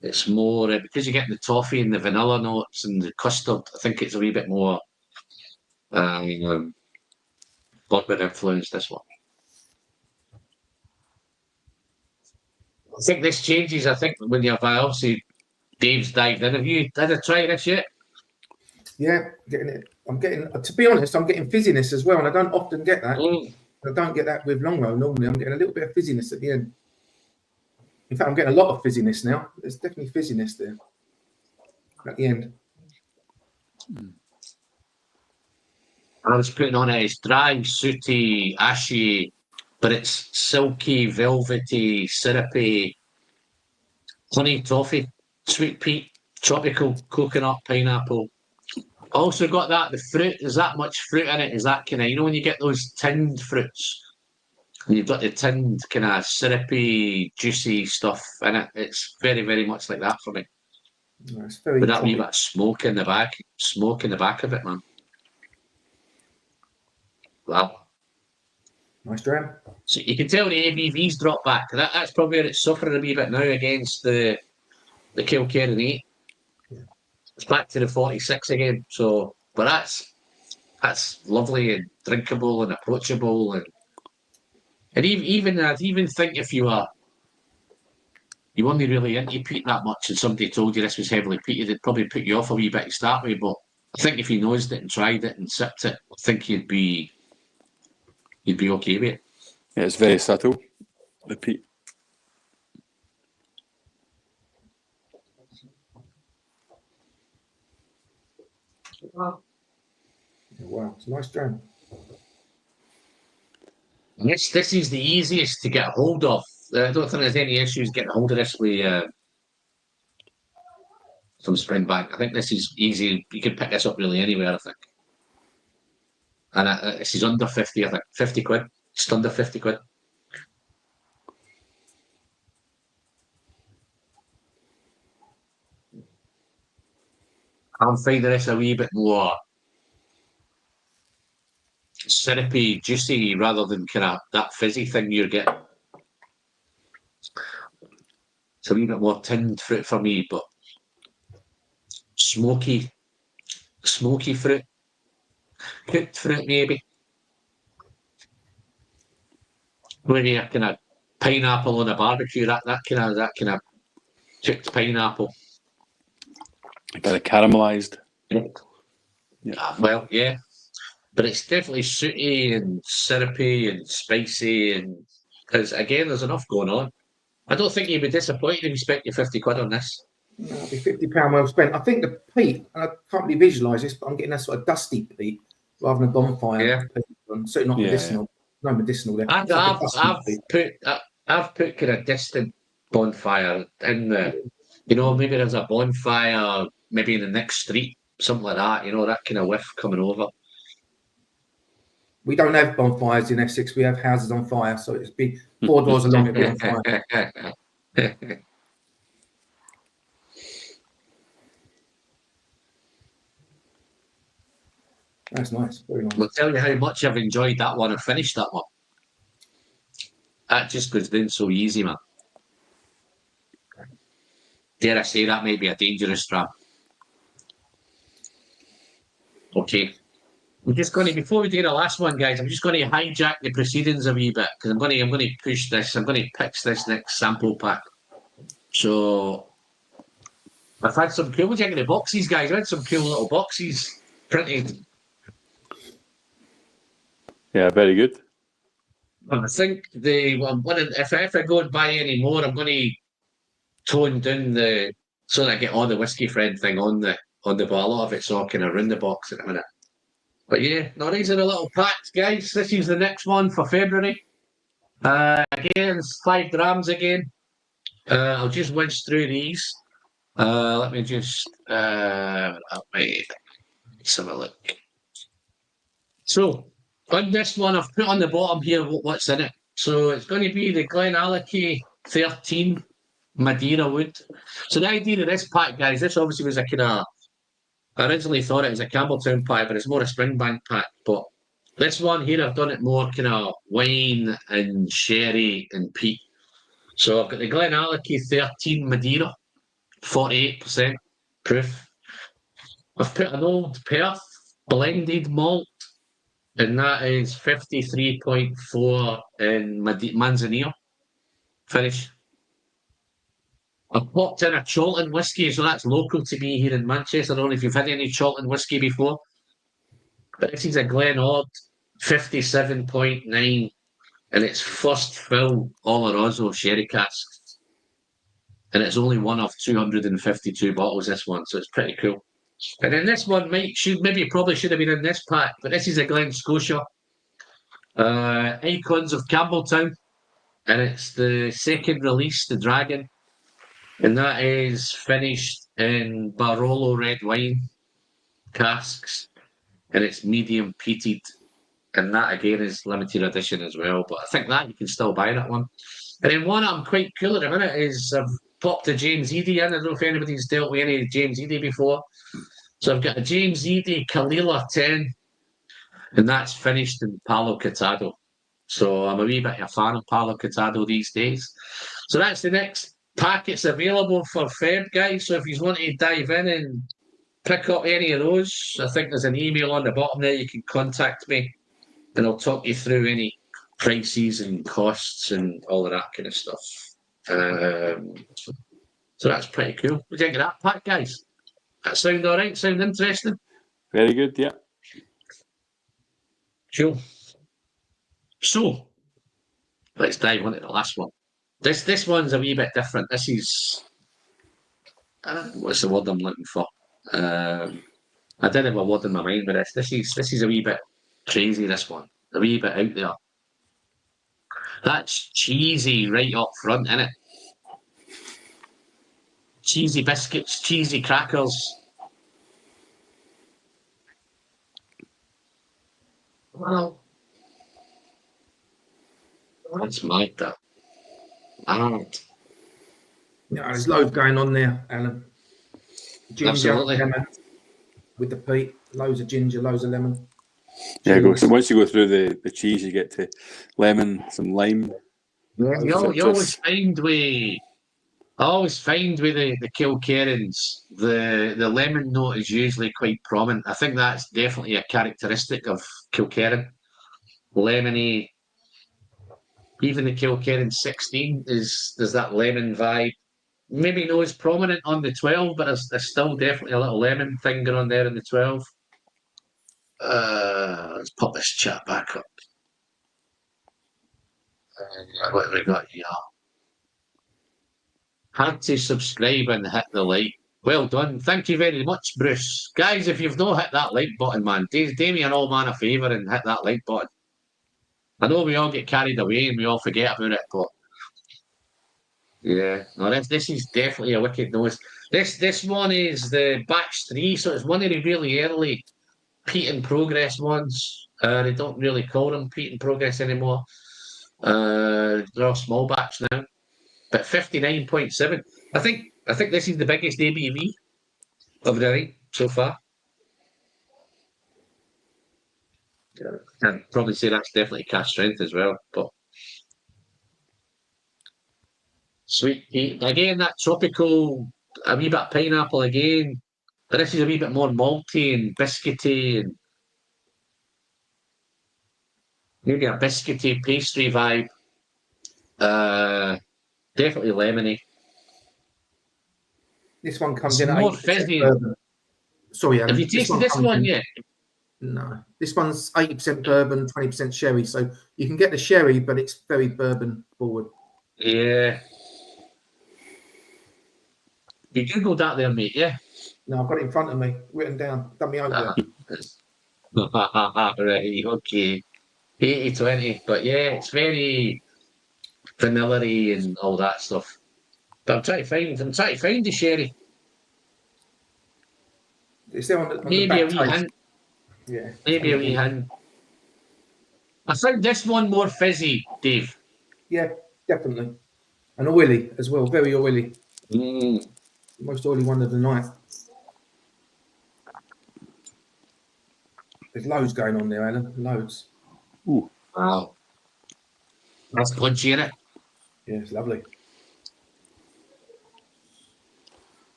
because you're getting the toffee and the vanilla notes and the custard. I think it's a wee bit more bourbon influenced. This one. I think this changes. I think when you've obviously Dave's dived in. Have you had a try this yet? Yeah, getting it. I'm getting. To be honest, I'm getting fizziness as well, and I don't often get that. I don't get that with Longrow. Normally, I'm getting a little bit of fizziness at the end. In fact, I'm getting a lot of fizziness now. There's definitely fizziness there at the end. I was putting on it. It's dry, sooty, ashy, but it's silky, velvety, syrupy, honey toffee, sweet peat, tropical, coconut, pineapple. Also got that, the fruit, there's that much fruit in it, is that kind of, you know, when you get those tinned fruits, and you've got the tinned kind of syrupy, juicy stuff in it. It's very, very much like that for me. It's very With that wee tropical. bit of smoke in the back of it, man. Wow. Nice dram. So you can tell the ABV's dropped back. That's probably where it's suffering a wee bit now against the Kilkerran 8. Yeah. It's back to the 46 again. So, but that's lovely and drinkable and approachable, and even I'd even think if you weren't really into peat that much, and somebody told you this was heavily peated, it'd probably put you off a wee bit to start with. But I think if you nosed it and tried it and sipped it, I think you'd be okay with it. Yeah, it's very subtle. The peat. Wow, it's a nice dram. And this is the easiest to get a hold of. I don't think there's any issues getting a hold of this with from Springbank. I think this is easy. You can pick this up really anywhere, I think. And this is under 50, I think. 50 quid. Just under 50 quid. I'm finding this a wee bit more syrupy, juicy, rather than kind of that fizzy thing you're getting. It's a wee bit more tinned fruit for me, but smoky fruit, cooked fruit maybe. Maybe a kind of pineapple on a barbecue. That kind of cooked pineapple. A bit of caramelised. Yeah, well, yeah. But it's definitely sooty and syrupy and spicy, and because again, there's enough going on. I don't think you'd be disappointed if you spent your 50 quid on this. No, it'd be £50 well spent. I think the peat, and I can't really visualise this, but I'm getting that sort of dusty peat rather than a bonfire. Yeah. Peat. Certainly not medicinal. No medicinal there. It's like a dusty peat. I've put kind of distant bonfire in the, you know, maybe there's a bonfire maybe in the next street, something like that, you know, that kind of whiff coming over. We don't have bonfires in Essex. We have houses on fire, so it's be 4 doors along it'd be on fire. That's nice. Very nice. I'll tell you how much I've enjoyed that one and finished that one. That just goes down so easy, man. Dare I say that might be a dangerous trap. Okay. I'm just going to, before we do the last one, guys, I'm just going to hijack the proceedings a wee bit because I'm going to push this. I'm going to pitch this next sample pack. So I've had some cool. What do you think of the boxes, guys? I had some cool little boxes printed. Yeah, very good. I think if I go and buy any more, I'm going to tone down so that I get all the whiskey friend thing on the bottle. A lot of it's all kind of around the box at the minute. But yeah, no, these are the little packs, guys. This is the next one for February. Again, it's 5 drams again. I'll just winch through these. Let me just let's have a look. So on this one, I've put on the bottom here what's in it. So it's going to be the Glenallachie 13 Madeira wood. So the idea of this pack, guys, this obviously was a kind of, I originally thought it was a Campbeltown pack, but it's more a Springbank pack. But this one here, I've done it more kind of wine and sherry and peat. So I've got the Glenallachie 13 Madeira, 48% proof. I've put an old Perth blended malt, and that is 53.4 in Manzanillo finish. I've popped in a Chalton whiskey, so that's local to me here in Manchester. I don't know if you've had any Chalton whiskey before, but this is a Glenord 57.9, and it's first fill Oloroso sherry casks, and it's only one of 252 bottles. This one, so it's pretty cool. And then this one probably should have been in this pack, but this is a Glen Scotia. Icons of Campbeltown, and it's the second release, the Dragon, and that is finished in Barolo red wine casks, and it's medium peated, and that again is limited edition as well. But I think that you can still buy that one. And then one I'm quite cool at the minute is I've popped a James Eady in. I don't know if anybody's dealt with any James Eady before. So I've got a James Eady Kalila 10, and that's finished in Palo Cortado. So I'm a wee bit of a fan of Palo Cortado these days. So that's the next packets available for Feb, guys. So if you want to dive in and pick up any of those, I think there's an email on the bottom there. You can contact me, and I'll talk you through any prices and costs and all of that kind of stuff. So that's pretty cool. What do you think of that pack, guys? That sound all right? Sound interesting? Very good, yeah. Cool. So, let's dive into the last one. This one's a wee bit different. This is... what's the word I'm looking for? I didn't have a word in my mind with this. This is a wee bit crazy, this one. A wee bit out there. That's cheesy right up front, innit? Cheesy biscuits, cheesy crackers. Well, that's mad, that. Mad. Yeah, there's loads going on there, Alan. Ginger, Absolutely. lemon with the peat, loads of ginger, loads of lemon. Yeah, so once you go through the cheese, you get to lemon, some lime. Yeah, you always find with the Kilkerrans, the lemon note is usually quite prominent. I think that's definitely a characteristic of Kilkerran. Lemony. Even the Kilkerran 16 there's that lemon vibe. Maybe not as prominent on the 12, but there's still definitely a little lemon thing going on there in the 12. Let's pop this chat back up. What have we got here? Had to subscribe and hit the like. Well done. Thank you very much, Bruce. Guys, if you've not hit that like button, man, do me an old man a favour and hit that like button. I know we all get carried away and we all forget about it, but yeah, no, this is definitely a wicked nose. This one is the batch 3, so it's one of the really early peat in progress ones. They don't really call them peat in progress anymore. They're all small batch now, but 59.7. I think this is the biggest ABV of the night so far. I'd probably say that's definitely cast strength as well, but sweet peat. Again, that tropical, a wee bit of pineapple again. But this is a wee bit more malty and biscuity and maybe a biscuity pastry vibe. Definitely lemony. This one comes It's in more at 80% fizzy. bourbon. Sorry, Alan. Have you tasted this one yet? No. This one's 80% bourbon, 20% sherry. So you can get the sherry, but it's very bourbon forward. Yeah. You googled that there, mate, yeah? No, I've got it in front of me, written down. Done me over. Right, okay. 80-20. But yeah, it's very vanilla-y and all that stuff. But I'm trying to find the sherry. It's there on the Maybe back a wee taste. hint. Yeah. Maybe a wee hint. I found this one more fizzy, Dave. Yeah, definitely. And oily as well, very oily. Mm. Most oily one of the night. There's loads going on there, Alan. Loads. Ooh. Wow. That's punchy, innit? Yeah, it's lovely.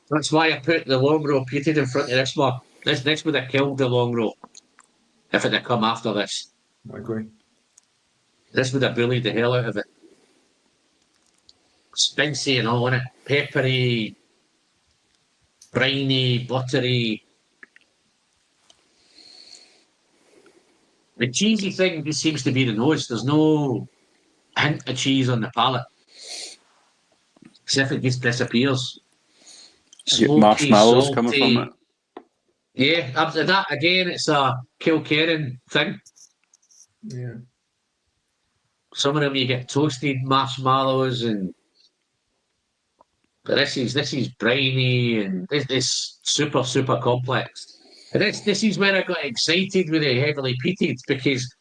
That's why I put the Longrow Peated in front of this one. This would have killed the Longrow if it had come after this. I agree. This would have bullied the hell out of it. Spicy and all, innit? Peppery, briny, buttery. The cheesy thing just seems to be the nose. There's no hint of cheese on the palate. Except it just disappears. You get Smoky, marshmallows salty. coming from it. Yeah, that again, it's a Kilkerran thing. Yeah. Some of them you get toasted marshmallows, but this is briny and this super complex. And this is where I got excited with the heavily peated because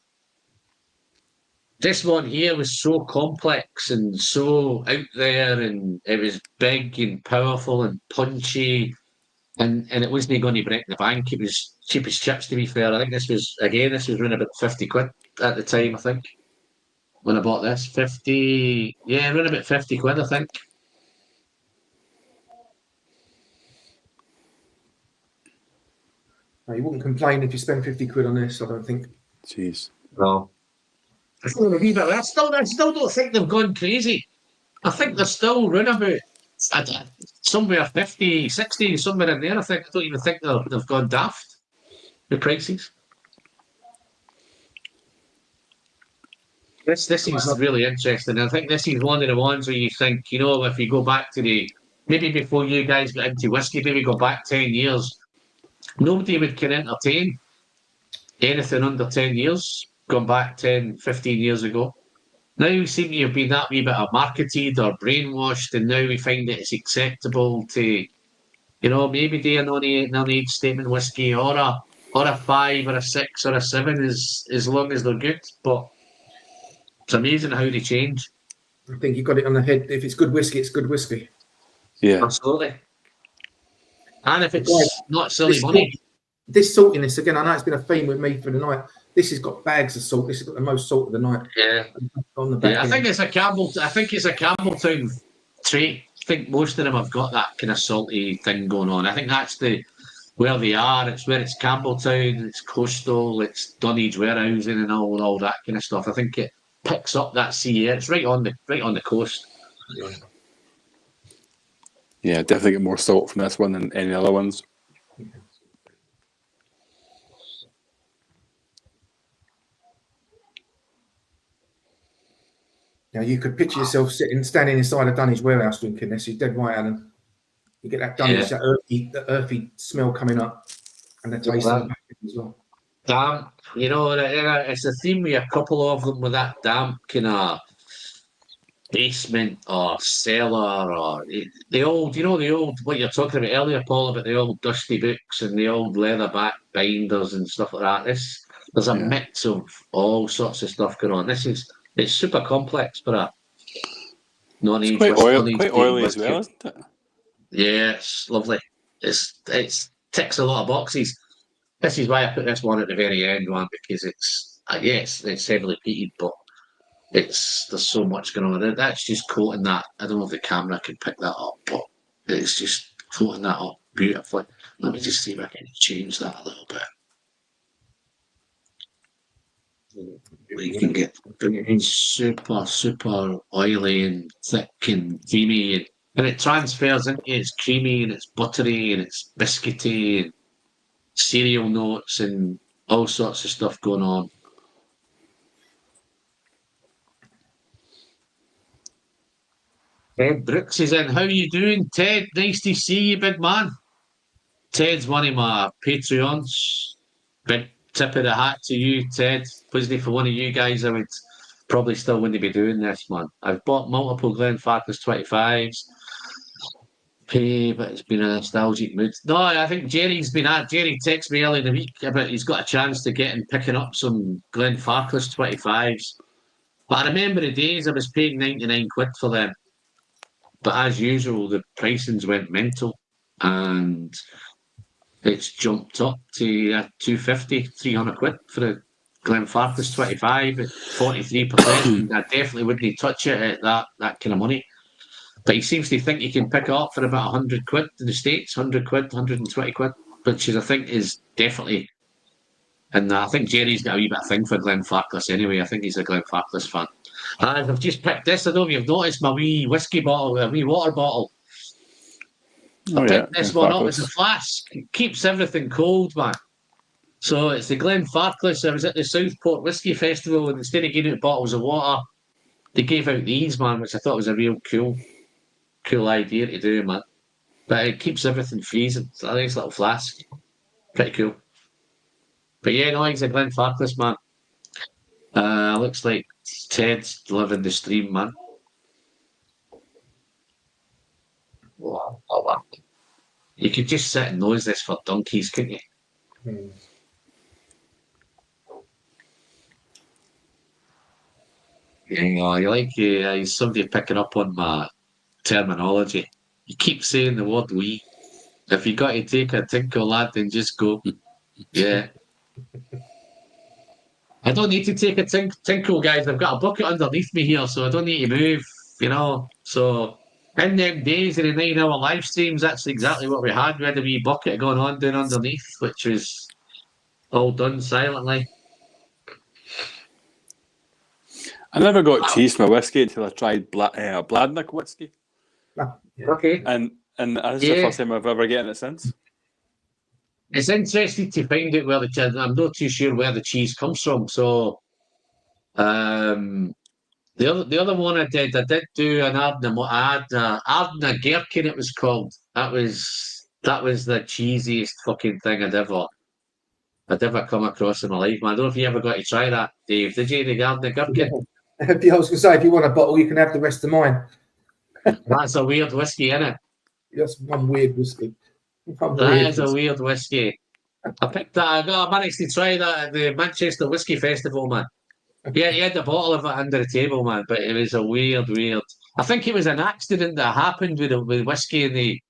this one here was so complex and so out there, and it was big and powerful and punchy, and it wasn't going to break the bank. It was cheap as chips, to be fair. I think this was around about 50 quid at the time, I think, when I bought this. 50, yeah, around about 50 quid, I think. No, you wouldn't complain if you spend 50 quid on this, I don't think. Jeez. No. I still don't think they've gone crazy. I think they're still round about somewhere 50, 60, somewhere in there. I don't even think they've gone daft, the prices. This is really interesting. I think this is one of the ones where you think, if you go back to maybe before you guys got into whiskey, maybe go back 10 years, nobody would can entertain anything under 10 years, gone back 10, 15 years ago. Now we seem to have been that wee bit of marketed or brainwashed, and now we find that it's acceptable to, maybe do a non-age statement whiskey or a 5 or a 6 or a 7 as long as they're good. But it's amazing how they change. I think you got it on the head. If it's good whiskey, it's good whiskey. Yeah. Absolutely. And if it's not silly money. This saltiness, again, I know it's been a theme with me for the night. This has got bags of salt. This has got the most salt of the night. Yeah. On the back I think it's a Campbeltown trait. I think most of them have got that kind of salty thing going on. I think that's where they are. It's where it's Campbeltown, it's coastal, it's Dunedge warehousing and all that kind of stuff. I think it picks up that sea air. It's right on the coast. Yeah. Yeah, definitely get more salt from this one than any other ones. Now you could picture yourself standing inside a Dunedge warehouse drinking this. You're dead right, Alan. You get that Dunedge, that earthy smell coming up, and the taste of the as well. Damp, it's a theme with a couple of them with that damp kind of basement or cellar or the old, what you're talking about earlier, Paul, about the old dusty books and the old leatherback binders and stuff like that. There's a mix of all sorts of stuff going on. It's super complex, but It's quite oily as well, isn't it? Yeah, it's lovely. It's ticks a lot of boxes. This is why I put this one at the very end, because it's it's heavily peated, but there's so much going on. That's just coating that. I don't know if the camera can pick that up, but it's just coating that up beautifully. Let me just see if I can change that a little bit. You can get super oily and thick and creamy, and it transfers into it's creamy and it's buttery and it's biscuity and cereal notes and all sorts of stuff going on. Ted Brooks is in. How you doing, Ted? Nice to see you, big man. Ted's one of my Patreons. Big tip of the hat to you, Ted. Wasn't it for one of you guys, I would probably still wouldn't be doing this, man. I've bought multiple Glenfarclas 25s. But it's been a nostalgic mood. No, I think Jerry texted me earlier in the week about he's got a chance to get and picking up some Glenfarclas 25s. But I remember the days I was paying 99 quid for them. But as usual, the pricings went mental and it's jumped up to 250, 300 quid for a Glenfarclas 25 at 43%. I definitely wouldn't touch it at that kind of money. But he seems to think he can pick it up for about 100 quid in the States, 100 quid, 120 quid, which I think is definitely. And I think Jerry's got a wee bit of thing for Glenfarclas anyway. I think he's a Glenfarclas fan. And I've just picked this. I don't know if you've noticed my wee whiskey bottle, a wee water bottle. I picked this one up as a flask. It keeps everything cold, man. So it's the Glenfarclas. I was at the Southport Whiskey Festival, and instead of giving out bottles of water, they gave out these, man, which I thought was a real cool idea to do, man. But it keeps everything freezing. It's a nice little flask. Pretty cool. But yeah, no, he's a Glenfarclas man. Looks like Ted's living the stream, man. Wow. Oh, wow. You could just sit and nose this for donkeys, couldn't you? Hmm. You like somebody picking up on my terminology. You keep saying the word "we." If you got to take a tinkle, lad, then just go. Yeah. I don't need to take a tinkle, guys. I've got a bucket underneath me here, so I don't need to move, So in them days of the 9-hour live streams, that's exactly what we had. We had a wee bucket going on down underneath, which was all done silently. I never got cheese from a whiskey until I tried Bladnoch whiskey, Yeah. Okay. and that's the first time I've ever gotten it since. It's interesting to find out where the cheese. I'm not too sure where the cheese comes from. So, the other one I did do an Ardna Gherkin. It was called. That was the cheesiest fucking thing I'd ever come across in my life. Man, I don't know if you ever got to try that, Dave. Did you, the Ardna Gherkin? Yeah. I was going to say, if you want a bottle, you can have the rest of mine. That's a weird whiskey, isn't it? That's one weird whiskey. That is a weird whiskey. I picked that. I managed to try that at the Manchester Whiskey Festival, man. Yeah, he had the bottle of it under the table, man. But it was a weird. I think it was an accident that happened with whiskey, and they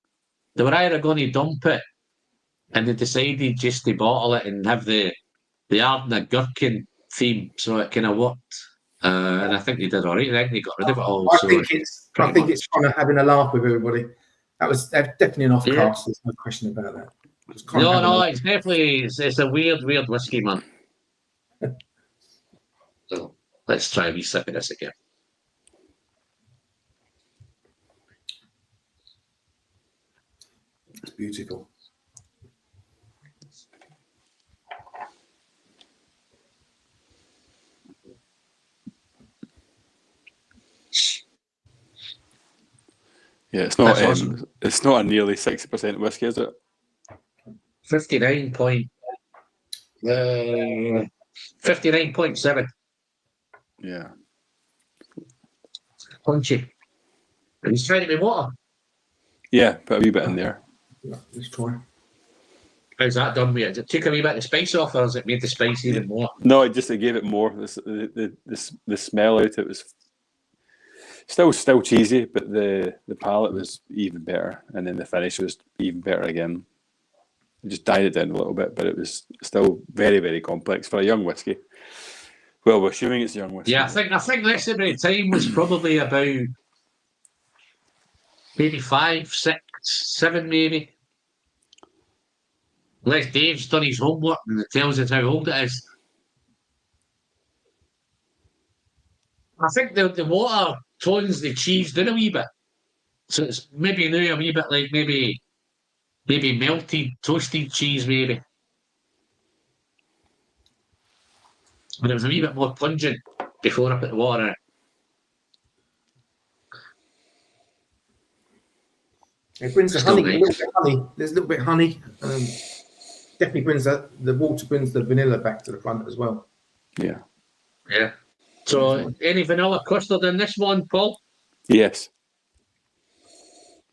were either going to dump it, and they decided just to bottle it and have the Ardna Gherkin theme, so it kind of worked. And I think they did all right. I think they got rid of it all. I think it's kind of having a laugh with everybody. That's definitely an off-cast. There's no question about that. No, it's definitely it's a weird whiskey, man. So let's try a wee sip of this again. It's beautiful. Yeah, it's not. Awesome. It's not a nearly 60% whiskey, is it? 59.7. Yeah. Punchy. Are you trying it with water? Yeah, put a wee bit in there. Yeah, let's try. How's that done with it? Did it take a wee bit of spice off, or has it made the spice even more? No, it gave it more. The smell out it was still cheesy, but the palate was even better, and then the finish was even better again. It just died it down a little bit, but it was still very, very complex for a young whiskey. Well, we're assuming it's a young whiskey. Yeah, I think this every time was probably about maybe 5, 6, 7, maybe. Unless Dave's done his homework and it tells us how old it is. I think the water tones the cheese down a wee bit. So it's maybe now a wee bit like maybe melted, toasted cheese, maybe. But it was a wee bit more pungent before I put the water in it. It brings the honey, a little bit of honey. There's a little bit of honey. Definitely brings the water brings the vanilla back to the front as well. Yeah. Yeah. So any vanilla custard in this one, Paul? Yes.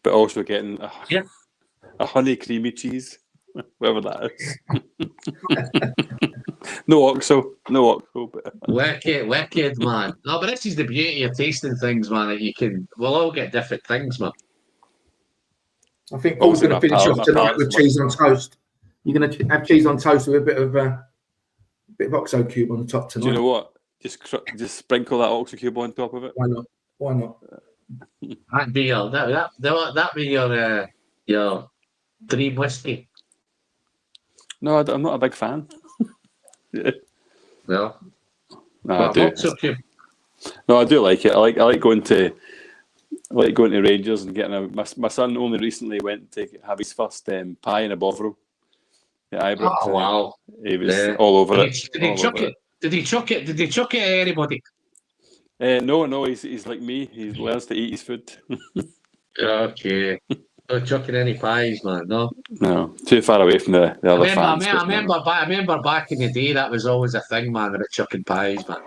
But also getting a honey creamy cheese, whatever that is. No oxo. But Wicked, man. No, but this is the beauty of tasting things, man. That we'll all get different things, man. I think Paul's going to finish off tonight with cheese on toast. You're going to have cheese on toast with a bit of oxo cube on the top tonight. Do you know what? Just sprinkle that oxo cube on top of it. Why not? That'd be your dream whiskey. No, I'm not a big fan. Yeah. Well, no, I do. Oxo cube. No, I do like it. I like going to Rangers and getting my son only recently went to have his first pie in a Bovril. Yeah, Oh wow! He was all over it. Did he chuck it? Did he chuck it? Did he chuck it at anybody? No. He's like me. He learns to eat his food. Okay. Not chucking any pies, man. No. No, too far away from the I other remember, I, fans. me- but I no, remember, I remember back in the day that was always a thing, man. About chucking pies, man.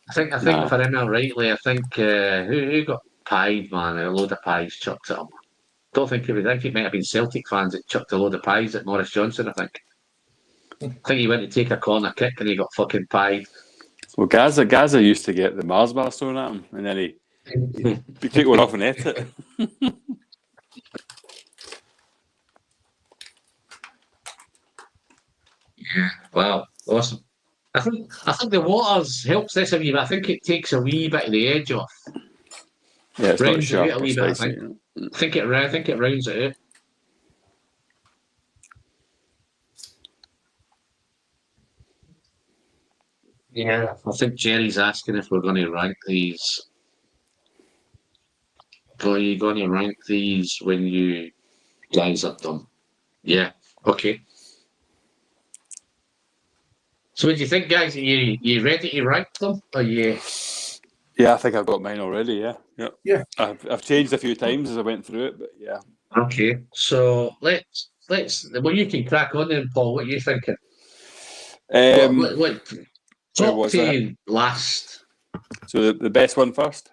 I think Nah. if I remember rightly, I think who got pied, man? A load of pies chucked at him. Don't think it was. I think it might have been Celtic fans that chucked a load of pies at Maurice Johnson. I think he went to take a corner kick and he got fucking pied. Well, Gaza used to get the Mars bars thrown at him, and then he took one off and ate it. Yeah. Wow. Awesome. I think the waters helps this a wee bit. I think it takes a wee bit of the edge off. Yeah, it's not Rounds it out sharp a or wee bit. I spicy. think. You know? I think it rounds it out. Yeah, I think Jerry's asking if we're going to rank these. Are you going to rank these when you guys are done? Yeah. Okay. So, what do you think, guys? Are you ready to rank them? Or you? Yeah, I think I've got mine already. Yeah. Yeah. I've changed a few times as I went through it, but yeah. Okay. So let's. Well, you can crack on then, Paul. What are you thinking? What top was 10 last? So the best one first.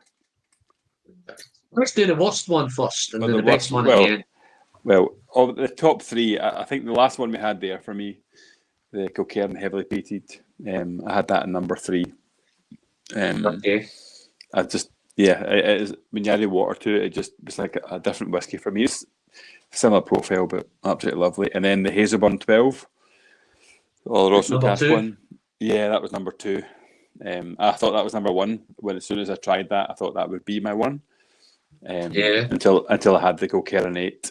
Let's do the worst one first, and Or then the best worst- one at the end. Well, of the top three, I think the last one we had there for me, the Kilkerran heavily peated, I had that at number 3. Okay. I just, it is, when you add water to it, it just was like a different whiskey for me. It's similar profile, but absolutely lovely. And then the Hazelburn 12, Oloroso Number cask 2? one. Yeah, that was number 2. I thought that was number 1. When as soon as I tried that, I thought that would be my one. Yeah. Until I had the Kilkerran 8,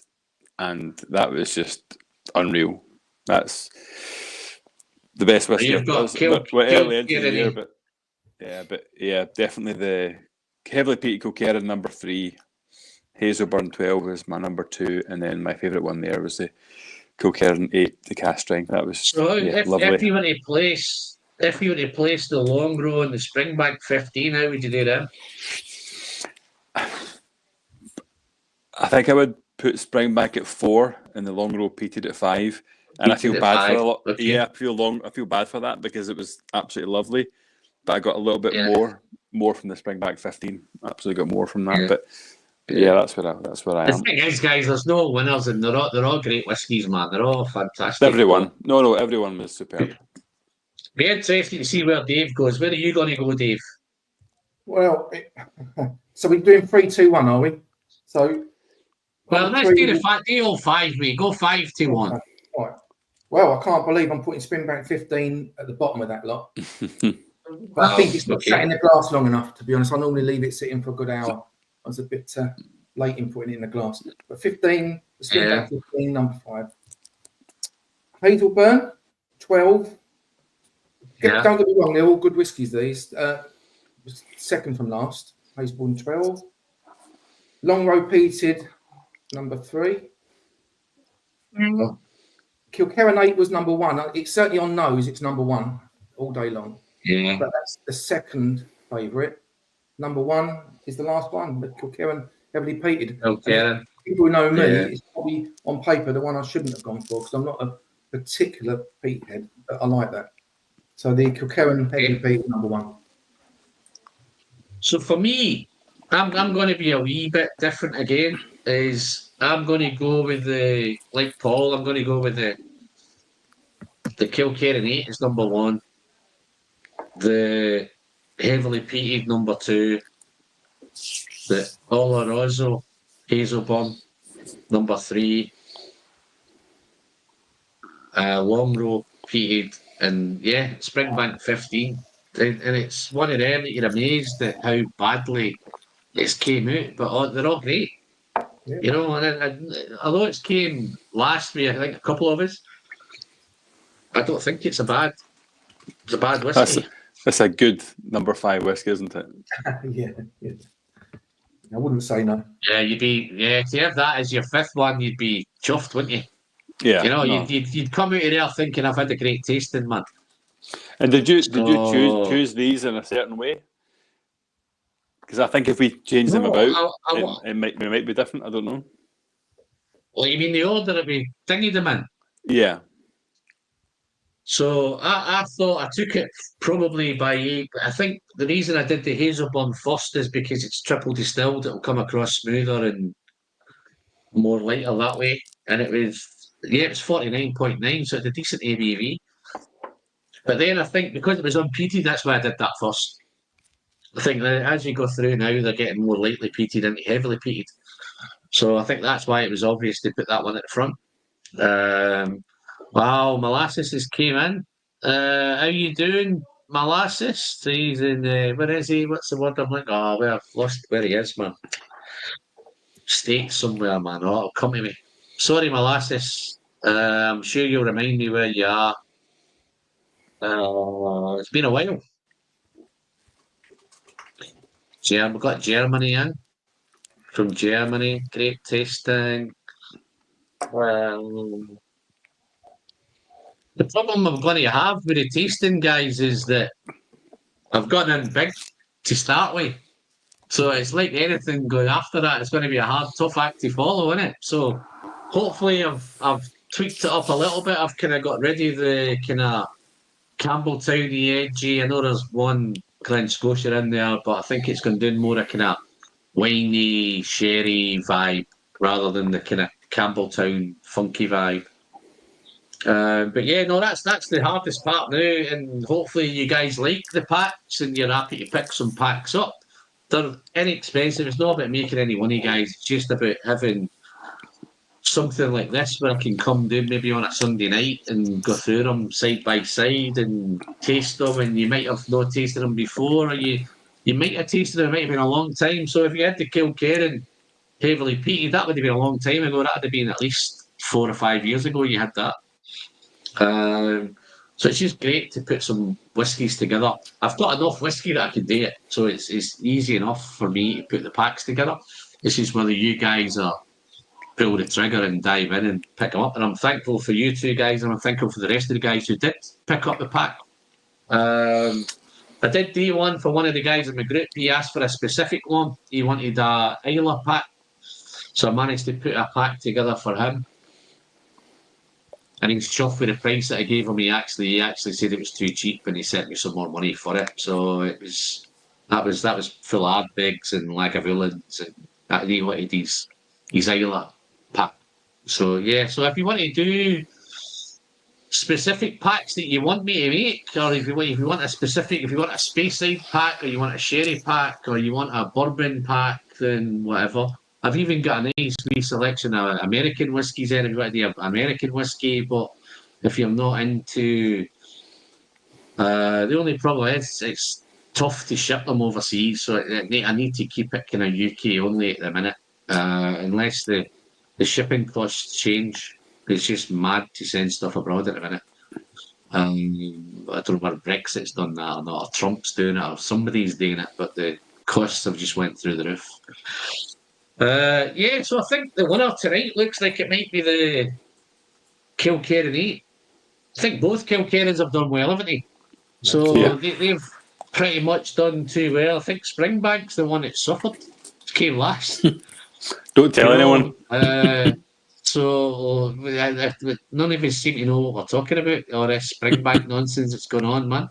and that was just unreal. That's the best whiskey. You've got early into the year, Kilkerran. but definitely the heavily peated Kilkerran number 3, Hazelburn 12 was my number 2, and then my favourite one there was the Kilkerran 8, the cast strength. That was So lovely. if you were to place the Longrow and the Springbank 15, how would you do them? I think I would put Springbank at 4 and the Longrow peated at 5. And I feel Peated at bad for 5, a lot. okay. Yeah, I feel bad for that because it was absolutely lovely. But I got a little bit Yeah. more from the Springbank 15. Absolutely got more from that. Yeah. But yeah, that's where I The am. thing is, guys, there's no winners, and they're all great whiskies, man. They're all fantastic. Everyone. No, everyone was superb. Be interesting to see where Dave goes. Where are you going to go, Dave? Well, so we're doing 3, 2, 1, are we? So. Well, let's three- do the old 5, mate. Go 5 to 1. All right. Well, I can't believe I'm putting Springbank 15 at the bottom of that lot. But I think it's not sat in the glass long enough, to be honest. I normally leave it sitting for a good hour. I was a bit late in putting it in the glass. But 15, the Springbank 15, number 5. Hazelburn, 12. Yeah. Don't get me wrong, they're all good whiskies, these. Second from last, Hazelburn 12. Longrow peated, number 3. Kilkerran 8 was number 1. It's certainly on nose, it's number 1 all day long. Yeah. But that's the second favourite. Number 1 is the last one, the Kilkerran heavily peated. Kilkerran. People who know me, Yeah. it's probably on paper the one I shouldn't have gone for because I'm not a particular peat head, but I like that. So the Kilkerran heavily peated, number 1. So for me, I'm going to be a wee bit different again. I'm going to go with like Paul. I'm going to go with the Kilkerran 8 is number 1. The heavily peated number 2. The Oloroso Hazelburn number 3. Longrow peated, and Springbank 15. And it's one of them that you're amazed at how badly it's came out, but they're all great. Yeah. You know, and although it's came last year, I think a couple of us, I don't think it's a bad whiskey. That's a good number 5 whiskey, isn't it? Yeah. I wouldn't say no. Yeah, if you have that as your 5th one, you'd be chuffed, wouldn't you? Yeah. You know, no. you'd come out of there thinking I've had a great tasting, man. And did you choose these in a certain way? Because I think if we change them No, about, I it might be different. I don't know. well, you mean the order that we thingied them in? Yeah. So I thought I took it probably by 8. But I think the reason I did the Hazelburn first is because it's triple distilled. It'll come across smoother and more lighter that way. And it was 49.9, so it's a decent ABV. But then I think because it was unpeated, that's why I did that first. I think that as you go through now, they're getting more lightly peated into heavily peated. So I think that's why it was obvious to put that one at the front. Wow, Molasses has came in. How you doing, Molasses? He's in, where is he? What's the word I'm like? Oh, well, I've lost where he is, man. States somewhere, man. Oh, it'll come to me. Sorry, Molasses. I'm sure you'll remind me where you are. It's been a while. We've got Germany in. From Germany. Great tasting. The problem I'm going to have with the tasting, guys, is that I've gotten in big to start with. So it's like anything going after that, it's going to be a hard, tough act to follow, isn't it? So hopefully I've tweaked it up a little bit. I've kind of got rid of the kind of Campbeltown, edgy. I know there's one Glen Scotia in there, but I think it's going to do more a kind of winey, sherry vibe rather than the kind of Campbeltown funky vibe. But yeah, no, that's the hardest part now, and hopefully you guys like the packs and you're happy to pick some packs up. They're inexpensive. It's not about making any money, guys. It's just about having something like this where I can come down maybe on a Sunday night and go through them side by side and taste them. And you might have not tasted them before, or you might have tasted them. It might have been a long time. So if you had the Kilkerran heavily peated, that would have been a long time ago. That would have been at least 4 or 5 years ago. You had that. So it's just great to put some whiskies together. I've got enough whiskey that I can do it, so it's easy enough for me to put the packs together. It's just whether you guys are pull the trigger and dive in and pick them up. And I'm thankful for you two guys, and I'm thankful for the rest of the guys who did pick up the pack. I did do one for one of the guys in my group. He asked for a specific one. He wanted a Isla pack, so I managed to put a pack together for him. And he's chuffed with the price that I gave him. He actually said it was too cheap, and he sent me some more money for it. So that was full Ardbegs and Lagavulins, and he wanted his Isla pack. So yeah, so if you want to do specific packs that you want me to make, or if you want a Speyside pack, or you want a sherry pack, or you want a bourbon pack, then whatever. I've even got a nice wee selection of American whiskies there. If you want to do American whiskey, but if you're not into, the only problem is it's tough to ship them overseas. So I need to keep it kind of UK only at the minute, unless the shipping costs change. It's just mad to send stuff abroad at the minute. I don't know whether Brexit's done that or not, or Trump's doing it, or somebody's doing it, but the costs have just went through the roof. Yeah, so I think the winner tonight looks like it might be the Kilkerran 8. I think both Kilkerrans have done well, haven't they? So yeah. They've pretty much done too well. I think Springbank's the one that suffered. Came last. Don't tell anyone. So none of us seem to know what we're talking about, or this Springbank nonsense that's going on, man.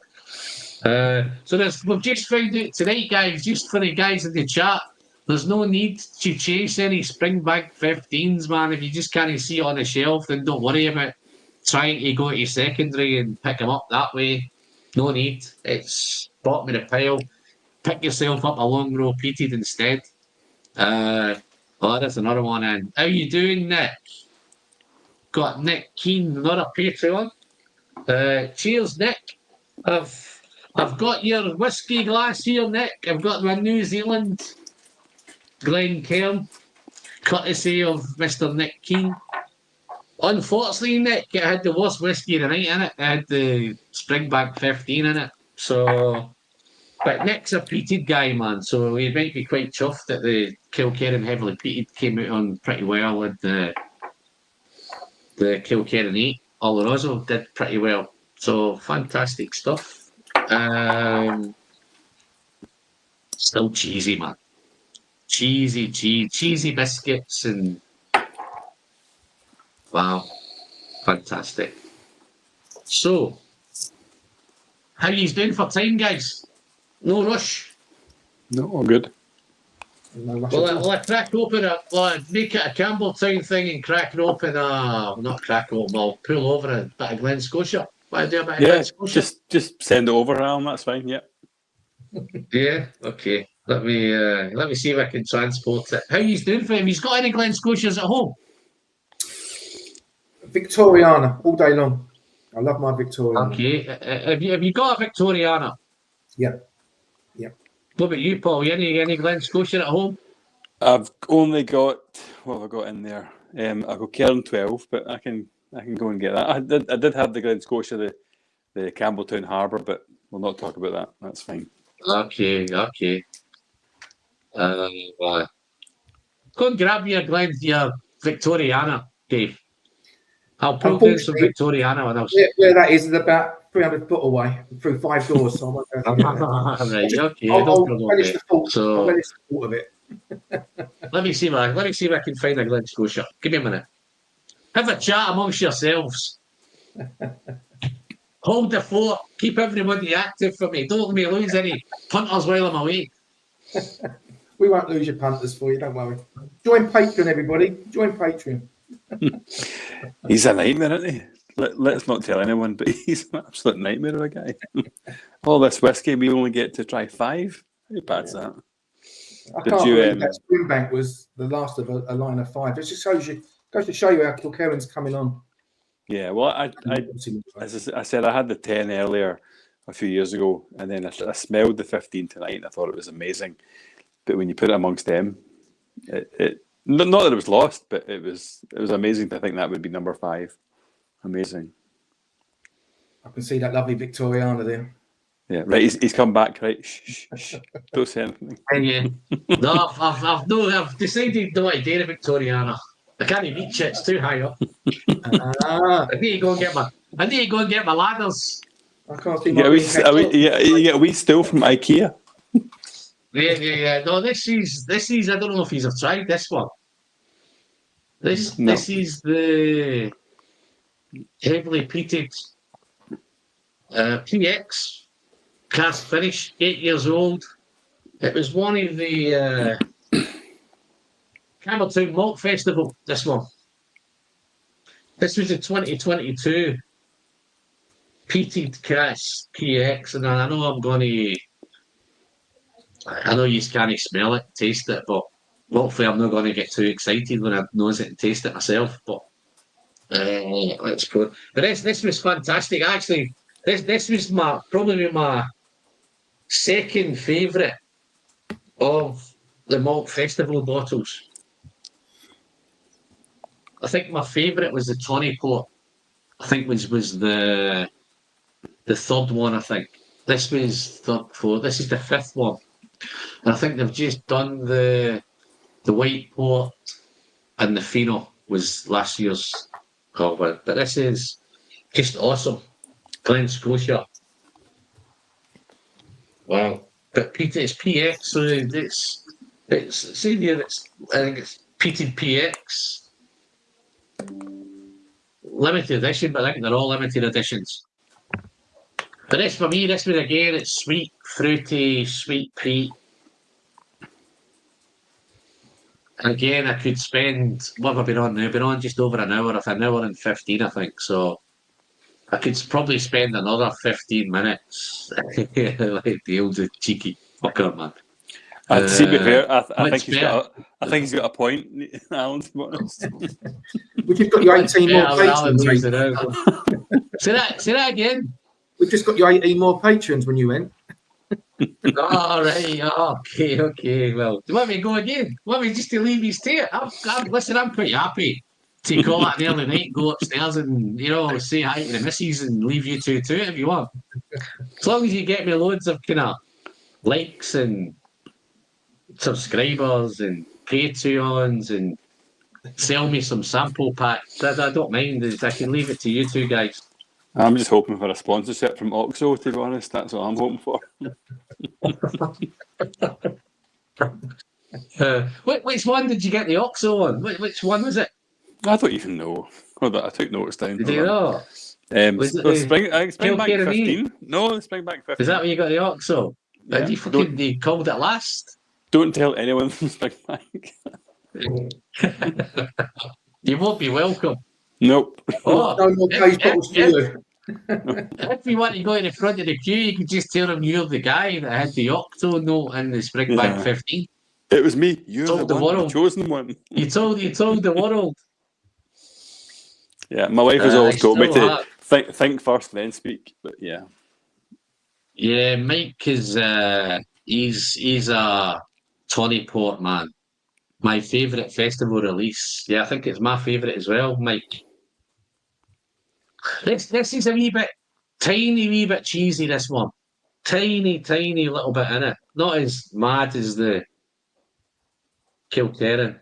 So we've just found out tonight, guys, just for the guys in the chat, there's no need to chase any Springbank 15s, man. If you just can't see it on the shelf, then don't worry about trying to go to secondary and pick them up that way. No need. It's bottom of the pile. Pick yourself up a Longrow Peated instead. There's another one in. How you doing, Nick? Got Nick Keane, another Patreon. Cheers, Nick. I've got your whiskey glass here, Nick. I've got my New Zealand Glencairn, courtesy of Mr. Nick Keane. Unfortunately, Nick, it had the worst whiskey of the night in it. It had the Springbank 15 in it. So, but Nick's a peated guy, man. So he might be quite chuffed that the Kilkerran heavily peated came out on pretty well with the Kilkerran 8. Oloroso did pretty well. So fantastic stuff. Still cheesy, man. Cheesy biscuits and wow, fantastic. So, how you doing for time, guys? No rush. No, all good. No rush Will at all. I crack open make it a Campbeltown thing and crack it open not crack open, I'll pull over a bit of Glen Scotia. Will I do a bit of Glen Scotia? Just send it over, Alan. That's fine. Yeah. Yeah, okay. Let me see if I can transport it. How you doing for him? He's got any Glen Scotias at home? Victoriana all day long. I love my Victoriana. Okay. Have you got a Victoriana? Yep. What about you, Paul? Any Glen Scotia at home? I've only got what have I got in there? I've got Kilkerran 12, but I can go and get that. I did have the Glen Scotia, the Campbeltown Harbour, but we'll not talk about that. That's fine. Okay. Go and grab your Victoriana, Dave. I'll pull down some Victoriana when I was. Where that is about 300 foot away through 5 doors. So I won't go through that. Right, okay. I'll relish the thought. So I'll relish the thought of it. let me see if I can find a Glen Scotia. Give me a minute. Have a chat amongst yourselves. Hold the fort. Keep everybody active for me. Don't let me lose any punters while I'm away. We won't lose your punters for you, don't worry. Join Patreon, everybody. Join Patreon. He's a nightmare, isn't he? Let's not tell anyone, but he's an absolute nightmare of a guy. All this whiskey, we only get to try 5. How bad's that? I can't believe that Springbank was the last of a line of 5. It just goes to show you how Kilkerran's coming on. Yeah, well, as I said, I had the 10 earlier a few years ago, and then I smelled the 15 tonight, and I thought it was amazing. But when you put it amongst them, it not that it was lost, but it was amazing to think that would be number 5. Amazing. I can see that lovely Victoriana there. Yeah, right. He's come back. Right, shh. Don't say anything. Yeah. No, I've decided not to dare a Victoriana. I can't reach it; it's too high up. I need to go and get my ladders. I can't see. You get a wee stool from IKEA. Yeah. No, this is. I don't know if you've tried this one. This is the heavily peated PX cast finish, 8 years old. It was one of the Campbeltown Malt Festival. This one. This was the 2022 Peated Cast PX, and I know I'm going to. I know you can't smell it, taste it, but hopefully I'm not going to get too excited when I nose it and taste it myself. But let's put. But this was fantastic. Actually, this was probably my second favourite of the Malt Festival bottles. I think my favourite was the Tawny Port. I think was the third one. I think this was third, fourth. This is the fifth one. And I think they've just done the White Port and the Fino was last year's cover. But this is just awesome. Glen Scotia. Wow. But Peated, it's PX, so it's see here, I think it's Peated PX. Limited edition, but I think they're all limited editions. But this for me, this one again, it's sweet, fruity, sweet peat. Again, I could spend, what have I been on now? I've been on just over an hour and 15, I think. So I could probably spend another 15 minutes. Like the old cheeky fucker, man. To be fair, I think he's got a point, Alan, to be honest. We've just got your 18 more patrons. Say that again. We've just got your 18 more patrons when you went. All right. Okay. Well, do you want me to go again? Do you want me just to leave his tape? Listen, I'm pretty happy to call it an early night, go upstairs and, say hi to the missus and leave you two to it if you want. As long as you get me loads of kind of likes and subscribers and Patreons and sell me some sample packs. I don't mind. I can leave it to you two guys. I'm just hoping for a sponsorship from Oxo, to be honest. That's what I'm hoping for. Which one did you get the OXO on? Which one was it? I don't even know. Hold on, I took notes down. Do Hold you on. know? Was it The the Springbank Kilkerran? 15. No, the Springbank 15. Is that where you got the OXO? Yeah. And you called it last? Don't tell anyone from Springbank. You won't be welcome. Nope. Oh, No more case bottles for you. if you want to go in the front of the queue, you could just tell them you're the guy that had the OXO note in the Springbank Yeah. 15. It was me. You're Told the the one, the world. chosen one. You told the world. Yeah, my wife has I always told me still to have. think first, then speak. But yeah. Yeah, Mike is he's a Tawny Port man. My favourite festival release. Yeah, I think it's my favourite as well, Mike. This is a wee bit tiny wee bit cheesy, this one. Tiny little bit in it. Not as mad as the Kilkerran.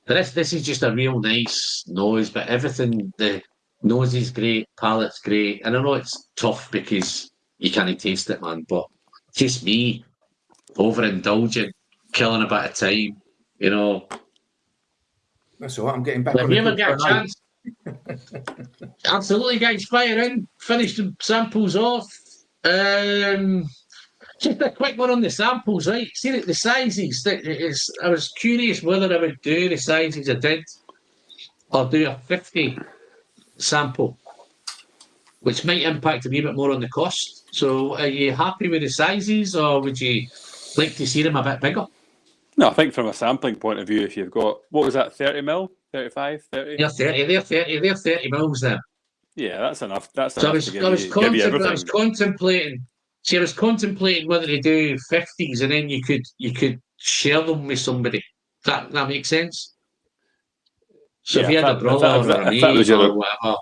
But this is just a real nice nose, but everything, the nose is great, palate's great. And I know it's tough because you can't taste it, man, but just me overindulgent, killing a bit of time, you know. That's all right. I'm getting back If on you the ever get a chance, absolutely, guys, fire in, finish the samples off. Just a quick one on the samples, right? See the sizes. I was curious whether I would do the sizes I did or do a 50 sample, which might impact a wee bit more on the cost. So, are you happy with the sizes, or would you like to see them a bit bigger? No, I think from a sampling point of view, if you've got, what was that, 30 mil, 35, 30? They're 30. They're 30 mils there. Yeah, that's enough. That's So enough to give you everything. I was contemplating. See, I was contemplating whether to do 50s, and then you could share them with somebody. That makes sense. So Yeah, if you had a brother or a if that was mate or your whatever.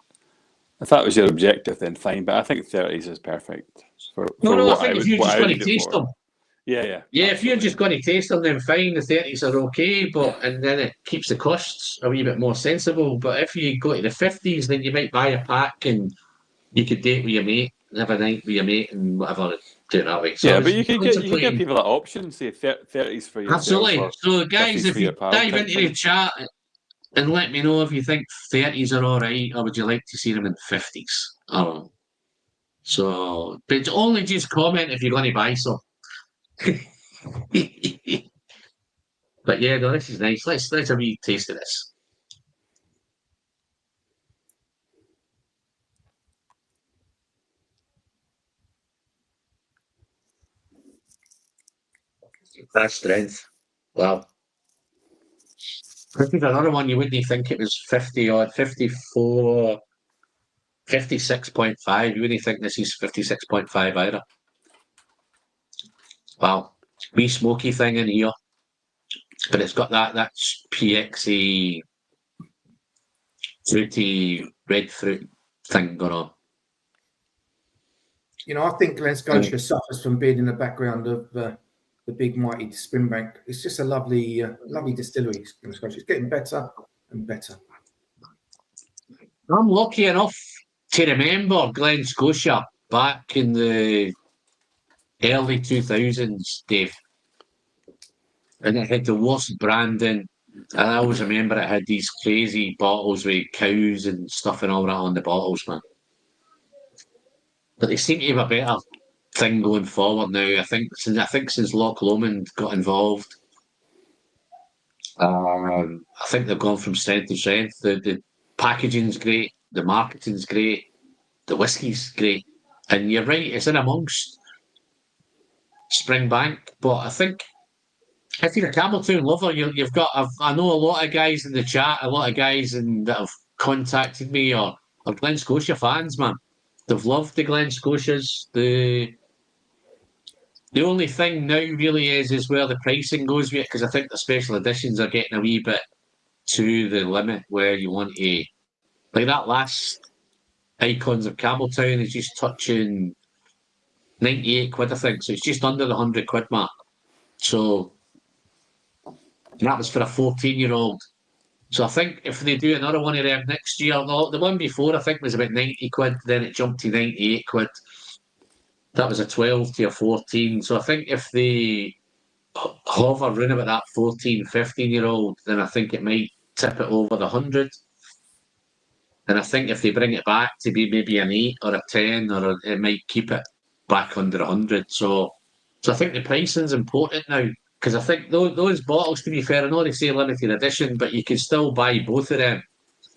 if that was your objective, then fine. But I think 30s is perfect for No, I what think if you're just I going would to need it taste for. them. Yeah. Yeah, if you're Absolutely. just going to taste them, then fine, the 30s are okay, and then it keeps the costs a wee bit more sensible. But if you go to the 50s, then you might buy a pack and you could date with your mate and have a night with your mate and whatever, do it that way. So I Yeah, was but you could give contemplating. people that option, say 30s for yourself Absolutely. or So, guys, 50s if for you your pal dive type into thing. the chat and let me know if you think 30s are all right, or would you like to see them in 50s? I don't know. So, but only just comment if you're going to buy some. But yeah, no, this is nice. Let's have a wee taste of this. That's strength. Wow. This is another one you wouldn't think it was 50 odd, 54, 56.5. You wouldn't think this is 56.5 either. Wow. Wee smoky thing in here. But it's got that PXE fruity red fruit thing going on. You know, I think Glen Scotia suffers from being in the background of the big mighty Springbank. It's just a lovely distillery. Glen Scotia. It's getting better and better. I'm lucky enough to remember Glen Scotia back in the early 2000s, Dave. And it had the worst branding. And I always remember it had these crazy bottles with cows and stuff and all that on the bottles, man. But they seem to have a better thing going forward now. I think since Loch Lomond got involved, I think they've gone from strength to strength. The packaging's great, the marketing's great, the whiskey's great, and you're right, it's in amongst Springbank. But I think if you're a Campbeltown lover, you've got. I know a lot of guys in the chat, a lot of guys that have contacted me are Glen Scotia fans, man. They've loved the Glen Scotias. The only thing now really is where the pricing goes with it, because I think the special editions are getting a wee bit to the limit where you want to, like that last Icons of Campbeltown is just touching 98 quid, I think. So it's just under the 100 quid mark. So that was for a 14-year-old. So I think if they do another one of them next year, the one before I think was about 90 quid, then it jumped to 98 quid. That was a 12 to a 14. So I think if they hover round about that 14, 15-year-old, then I think it might tip it over the 100. And I think if they bring it back to be maybe an 8 or a 10, it might keep it back under 100. So I think the pricing's important now, because I think those bottles, to be fair, I know they say limited edition, but you can still buy both of them,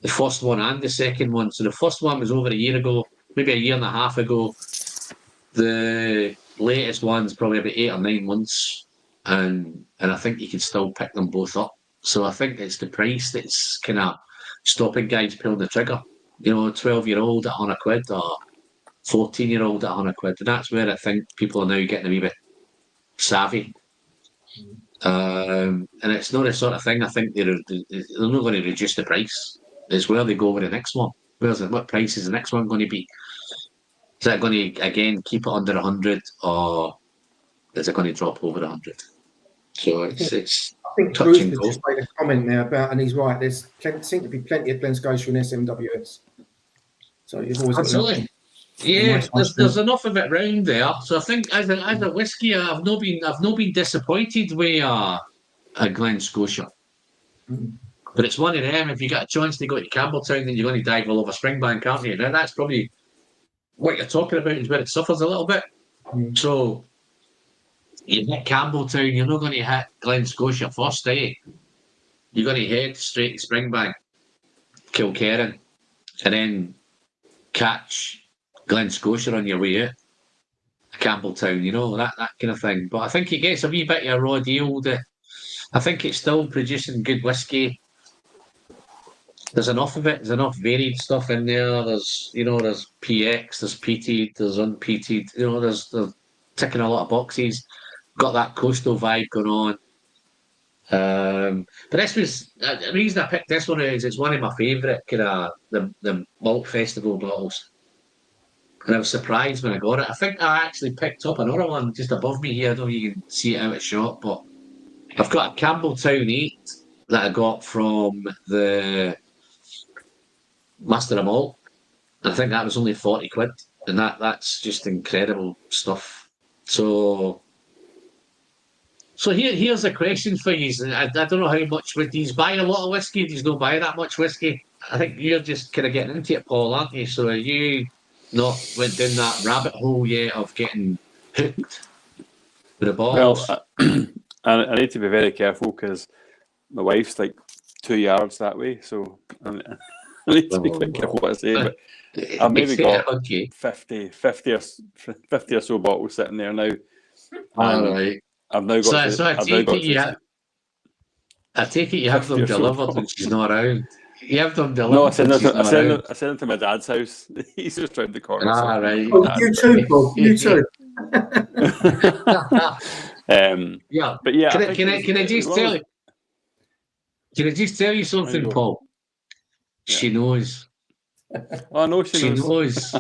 the first one and the second one. So the first one was over a year ago, maybe a year and a half ago. The latest one's probably about 8 or 9 months, and I think you can still pick them both up. So I think it's the price that's kind of stopping guys pulling the trigger. 12-year-old at £100 or 14-year-old at £100, and that's where I think people are now getting a wee bit savvy. And it's not the sort of thing I think they're not going to reduce the price. It's where they go with the next one. What price is the next one going to be? Is that going to, again, keep it under 100, or is it going to drop over 100? So it's I think touch Bruce and has go. just made a comment there about, and he's right, there's seem to be plenty of Glen Scotia and SMWS. So you've always got enough. Absolutely. Yeah, there's enough of it round there. So I think as a whiskey, I've not been disappointed with a Glen Scotia. But it's one of them. If you get a chance to go to Campbeltown, then you're going to dive all over Springbank, aren't you? Now that's probably what you're talking about, is where it suffers a little bit. So you hit Campbeltown, you're not going to hit Glen Scotia first, eh? You're going to head straight to Springbank, Kilkerran, and then catch Glen Scotia on your way out, Campbeltown, that kind of thing. But I think it gets a wee bit of a raw deal. I think it's still producing good whiskey. There's enough of it. There's enough varied stuff in there. There's PX, there's peated, there's unpeated. They're ticking a lot of boxes. Got that coastal vibe going on. But this was the reason I picked this one is it's one of my favourite kind of the malt festival bottles. And I was surprised when I got it. I think I actually picked up another one just above me here. I don't know if you can see it out of shot, but I've got a Campbeltown 8 that I got from the Master of Malt. I think that was only £40, and that's just incredible stuff. So here's a question for you. I don't know how much do you buy a lot of whiskey? Do you not buy that much whiskey? I think you're just kind of getting into it, Paul, aren't you? So are you not went down that rabbit hole yet of getting hooked with the bottles? Well, I need to be very careful because my wife's like 2 yards that way, so I need to be quite careful what I say. But I've maybe got 50 or so bottles sitting there now. All right. I've now got. So I take it you have them delivered when she's not around. You have them delivered. No, I send them to my dad's house. He's just round the corner. Ah, right. Oh, you too, Paul. You too. Yeah, but yeah. Can I just tell you something, Paul? Yeah. She knows. Oh, I know she knows.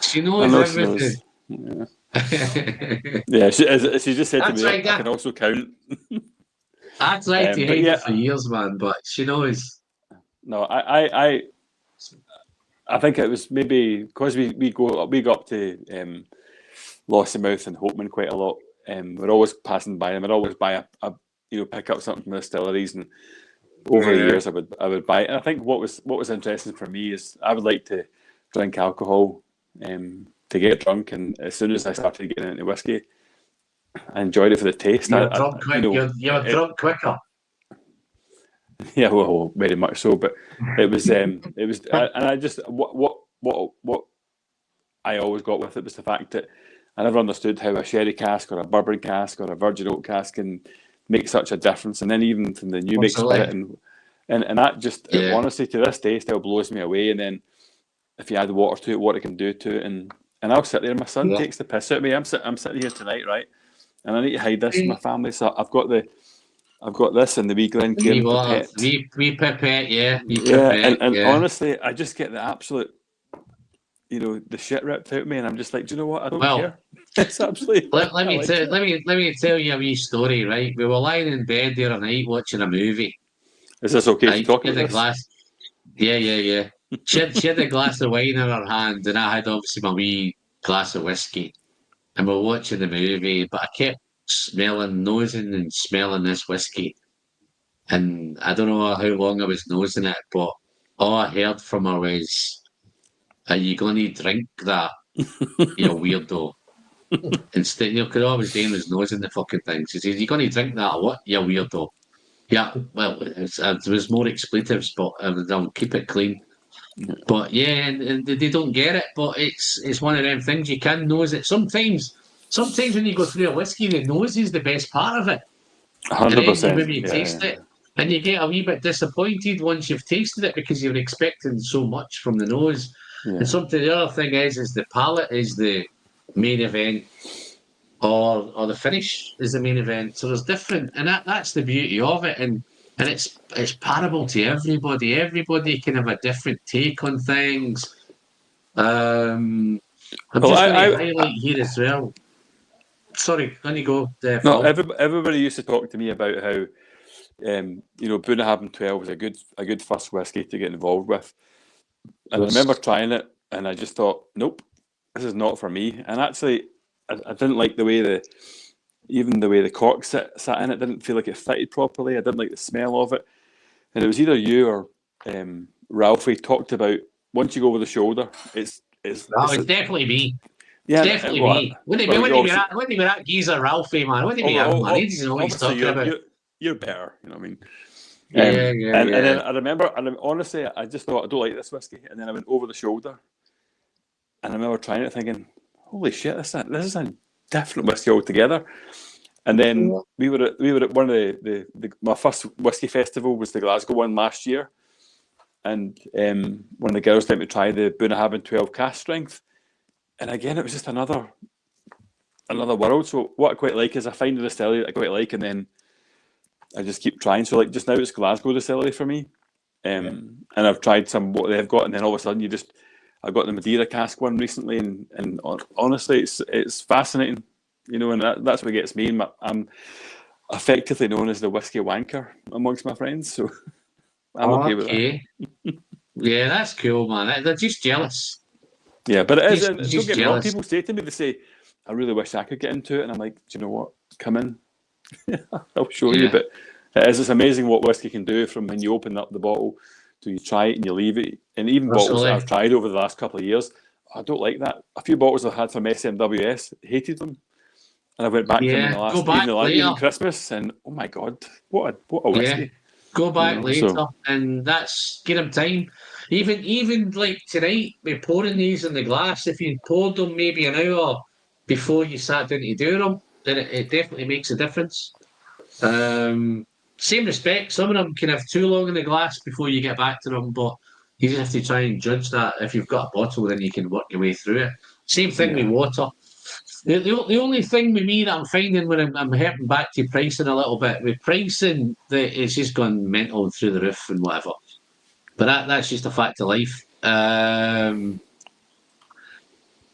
She knows everything. Yeah, she just said That's to me, right, I can also count. I tried to hate it for years, man, but she knows. No, I think it was maybe because we go up to Lossiemouth and Hopeman quite a lot. We're always passing by them. I'd always buy pick up something from the distilleries, and over the years I would buy it. And I think what was interesting for me is I would like to drink alcohol to get drunk, and as soon as I started getting into whiskey, I enjoyed it for the taste. You're drunk quicker. Yeah, well, very much so. But it was, and I just what I always got with it was the fact that I never understood how a sherry cask or a bourbon cask or a virgin oak cask can make such a difference. And then even from the new make spirit and that just honestly to this day still blows me away. And then if you add water to it, what it can do to it, and I'll sit there. My son takes the piss out of me. I'm sitting here tonight, right? And I need to hide this from my family. So I've got this and the wee Glencairn pipette. Wee pipette, yeah. And honestly, I just get the absolute, the shit ripped out of me, and I'm just like, do you know what? I don't care. It's absolutely. Let me tell you a wee story, right? We were lying in bed the other night watching a movie. Is this okay to talk about this? Glass. Yeah. She had a glass of wine in her hand, and I had obviously my wee glass of whiskey, and we're watching the movie. But I nosing and smelling this whiskey. And I don't know how long I was nosing it, but all I heard from her was, "Are you going to drink that, you weirdo?" Instead, because all I was doing was nosing the fucking thing. She says, "You going to drink that or what, you weirdo?" Yeah, well, there was more expletives, but I'll keep it clean. But yeah, and they don't get it. But it's one of them things you can nose it. Sometimes when you go through a whiskey, the nose is the best part of it. And then 100%. maybe you taste it, and you get a wee bit disappointed once you've tasted it because you're expecting so much from the nose. Yeah. And something the other thing is the palate is the main event, or the finish is the main event. So there's different, and that's the beauty of it. And it's parable to everybody. Everybody can have a different take on things. I'm just going to highlight here as well. Sorry, let me go. No, everybody used to talk to me about how Bunnahabhain 12 was a good first whiskey to get involved with. And I remember trying it, and I just thought, nope, this is not for me. And actually, I didn't like the way the cork sat in it. Didn't feel like it fitted properly. I didn't like the smell of it. And it was either you or Ralphie talked about, once you go over the shoulder, it's definitely me. Yeah, it's definitely me. Wouldn't be that geezer Ralphie, man. Wouldn't be him, man. He doesn't know what he's talking about. You're better, you know what I mean? And then I remember, honestly, I just thought, I don't like this whiskey. And then I went over the shoulder, and I remember trying it thinking, holy shit, this is a different whiskey altogether. And then we were at one of my first whiskey festival was the Glasgow one last year. And one of the girls let me try the Bunnahabhain 12 cask strength. And again, it was just another world. So what I quite like is I find a distillery that I quite like, and then I just keep trying. So like just now it's Glasgow distillery for me. And I've tried some what they've got, and then all of a sudden I got the Madeira cask one recently, and honestly it's fascinating, and that's what gets me. I'm effectively known as the whiskey wanker amongst my friends, so I'm okay with that. Yeah, that's cool, man. They're just jealous. Yeah, but it is. Don't get me wrong. Jealous. People say to me, they say, "I really wish I could get into it," and I'm like, "Do you know what? Come in, I'll show you." But it's amazing what whiskey can do from when you open up the bottle to you try it and you leave it. And even bottles that I've tried over the last couple of years, I don't like that. A few bottles I've had from SMWS, hated them, and I went back to them even Christmas, and oh my god, what a whiskey! Go back later, and give them time. Even like tonight, we're pouring these in the glass. If you poured them maybe an hour before you sat down to do them, then it definitely makes a difference. Same respect, some of them can have too long in the glass before you get back to them, but you just have to try and judge that. If you've got a bottle, then you can work your way through it. Same thing with water. The only thing with me that I'm finding when I'm heading back to pricing a little bit, with pricing, that it's just gone mental through the roof and whatever. But that's just a fact of life.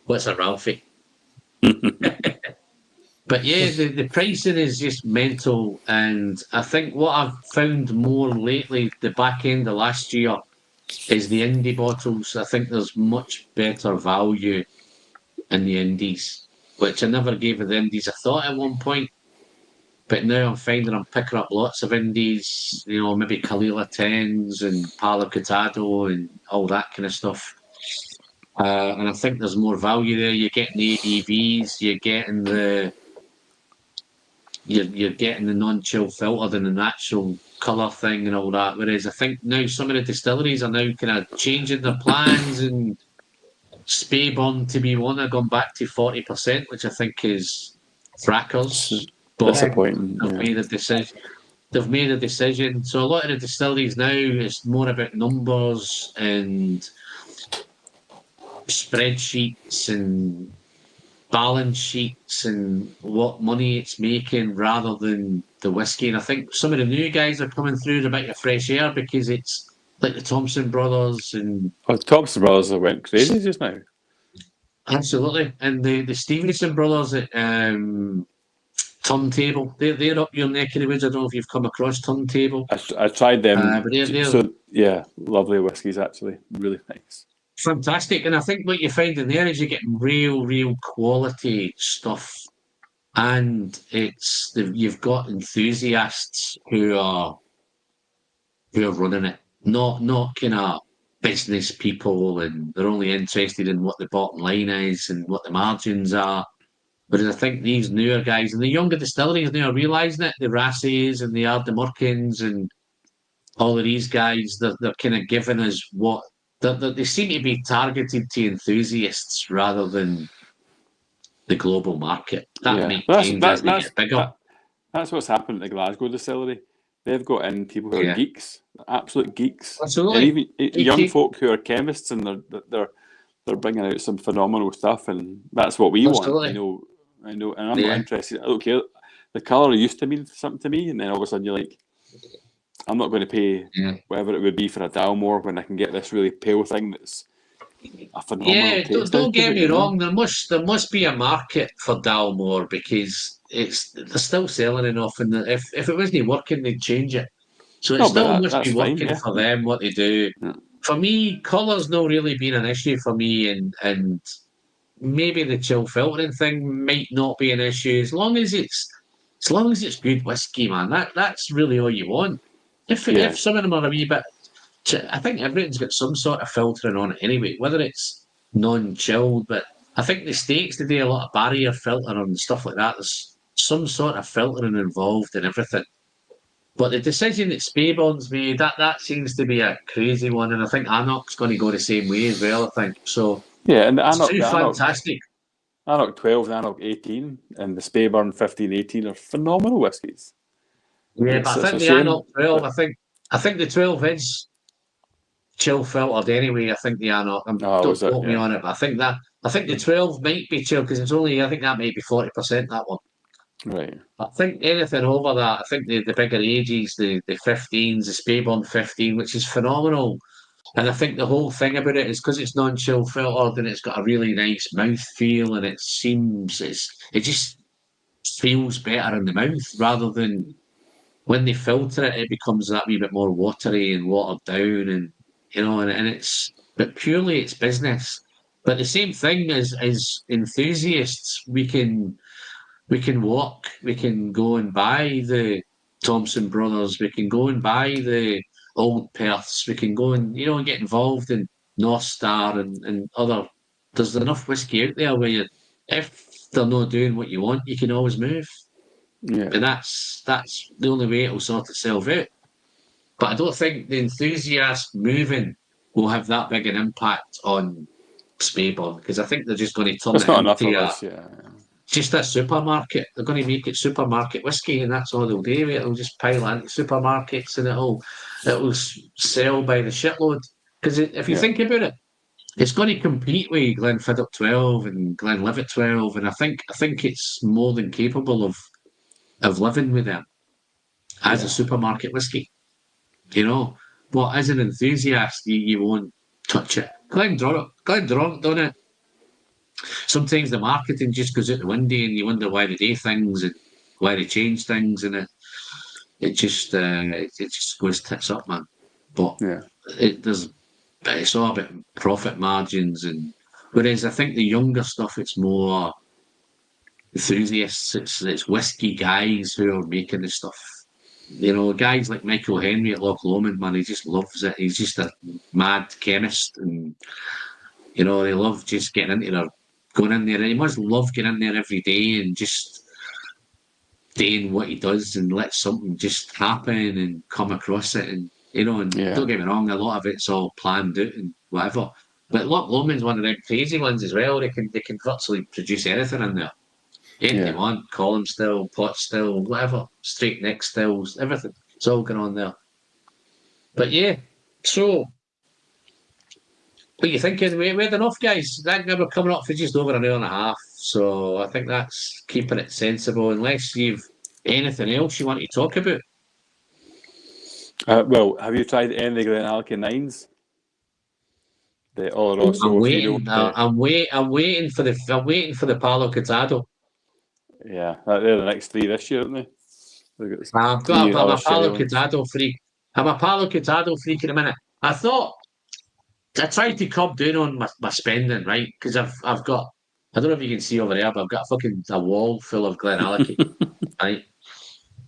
What's a Ralphie? But yeah, the pricing is just mental, and I think what I've found more lately, the back end of last year, is the indie bottles. I think there's much better value in the indies, which I never gave the indies a thought at one point. But now I'm finding I'm picking up lots of indies, maybe Kalila 10s and Palo Cortado and all that kind of stuff. And I think there's more value there. You're getting the ABVs, you're getting the non-chill filtered and the natural colour thing and all that. Whereas I think now some of the distilleries are now kind of changing their plans, and Springbank to be one, have gone back to 40%, which I think is frackers. But disappointing. They've made a decision. They've made a decision. So a lot of the distilleries now is more about numbers and spreadsheets and balance sheets and what money it's making rather than the whiskey. And I think some of the new guys are coming through with a bit of fresh air because it's like the Thompson brothers and Thompson brothers went crazy just now. Absolutely, and the Stevenson brothers at Turntable, they're up your neck of the woods. I don't know if you've come across Turntable. I tried them. But they're so yeah, lovely whiskies actually, really nice. Fantastic, and I think what you're finding there is you're getting real quality stuff and you've got enthusiasts who are running it, not kind of business people, and they're only interested in what the bottom line is and what the margins are. Whereas I think these newer guys and the younger distilleries now are realising it, the Rasses and the Ardnamurchans and all of these guys, they're kind of giving us what they seem to be targeted to enthusiasts rather than the global market. That might change as they get bigger. That's what's happened at the Glasgow distillery. They've got in people who are geeks, absolute geeks, Absolutely. and even young folk who are chemists, and they're bringing out some phenomenal stuff, and that's what we Absolutely. want. I know, and I'm not interested. I don't care. The colour used to mean something to me, and then all of a sudden you're like, I'm not going to pay whatever it would be for a Dalmore when I can get this really pale thing that's a phenomenal taste. Don't get me wrong. There must be a market for Dalmore because they're still selling enough, and if it wasn't working, they'd change it. So it still must be working for them what they do. Yeah. For me, colour's not really been an issue for me, and maybe the chill filtering thing might not be an issue as long as it's good whiskey, man. That's really all you want. If some of them are a wee bit, I think everything's got some sort of filtering on it anyway, whether it's non-chilled. But I think the States they do a lot of barrier filtering and stuff like that. There's some sort of filtering involved in everything. But the decision that Speyborn's made, that seems to be a crazy one, and I think Anok's going to go the same way as well. I think so. Yeah, and the fantastic. Anok 12, the Anok 18, and the Speyborn 15-18 are phenomenal whiskies. Yeah, but I think the Anok 12, I think the 12 is chill filtered anyway. I think the Anok. Don't quote me on it, but I think the 12 might be chill because it's only. I think that might be 40% that one. Right. I think anything over that, I think the bigger ages, the 15s, the Speyborn 15, which is phenomenal. And I think the whole thing about it is because it's non-chill filtered and it's got a really nice mouth feel, and it just feels better in the mouth rather than when they filter it, it becomes that wee bit more watery and watered down, and but purely it's business. But the same thing as enthusiasts, we can walk, we can go and buy the Thompson Brothers, we can go and buy the Old Perths, we can go and get involved in North Star and other. There's enough whiskey out there where if they're not doing what you want, you can always move. Yeah, and that's the only way it'll sort itself out. But I don't think the enthusiast moving will have that big an impact on Speyborn because I think they're just going to turn it into just a supermarket. They're going to make it supermarket whiskey, and that's all they'll do. It'll just pile into supermarkets, and it'll sell by the shitload. Because if you think about it, it's going to compete with Glenfiddich 12 and Glenlivet 12, and I think it's more than capable of living with them as a supermarket whiskey. But as an enthusiast, you won't touch it. Glendronach done it. Sometimes the marketing just goes out the window, and you wonder why they do things and why they change things, and it just goes tits up, man. But it's all about profit margins, and whereas I think the younger stuff, it's more enthusiasts. It's whiskey guys who are making the stuff. Guys like Michael Henry at Loch Lomond, man, he just loves it. He's just a mad chemist, and they love just getting into their. Going in there, he must love getting in there every day and just doing what he does and let something just happen and come across it. And don't get me wrong, a lot of it's all planned out and whatever. But Loch Lomond's one of them crazy ones as well. They can virtually produce anything in there. Anything you want, column still, pot still, whatever, straight neck stills, everything. It's all going on there. But so. What are you thinking? We had enough, guys. We're coming up for just over an hour and a half. So I think that's keeping it sensible, unless you've anything else you want to talk about. Well, have you tried any of the Glenallachie 9s? The Oloroso. I'm waiting for the Palo Cortado. Yeah, they're the next 3 this year, aren't they? I'm a Palo Cortado freak. I'm a Palo Cortado freak in a minute. I tried to curb down on my spending, right? Because I've got I don't know if you can see over there, but I've got a wall full of Glenallachie, right?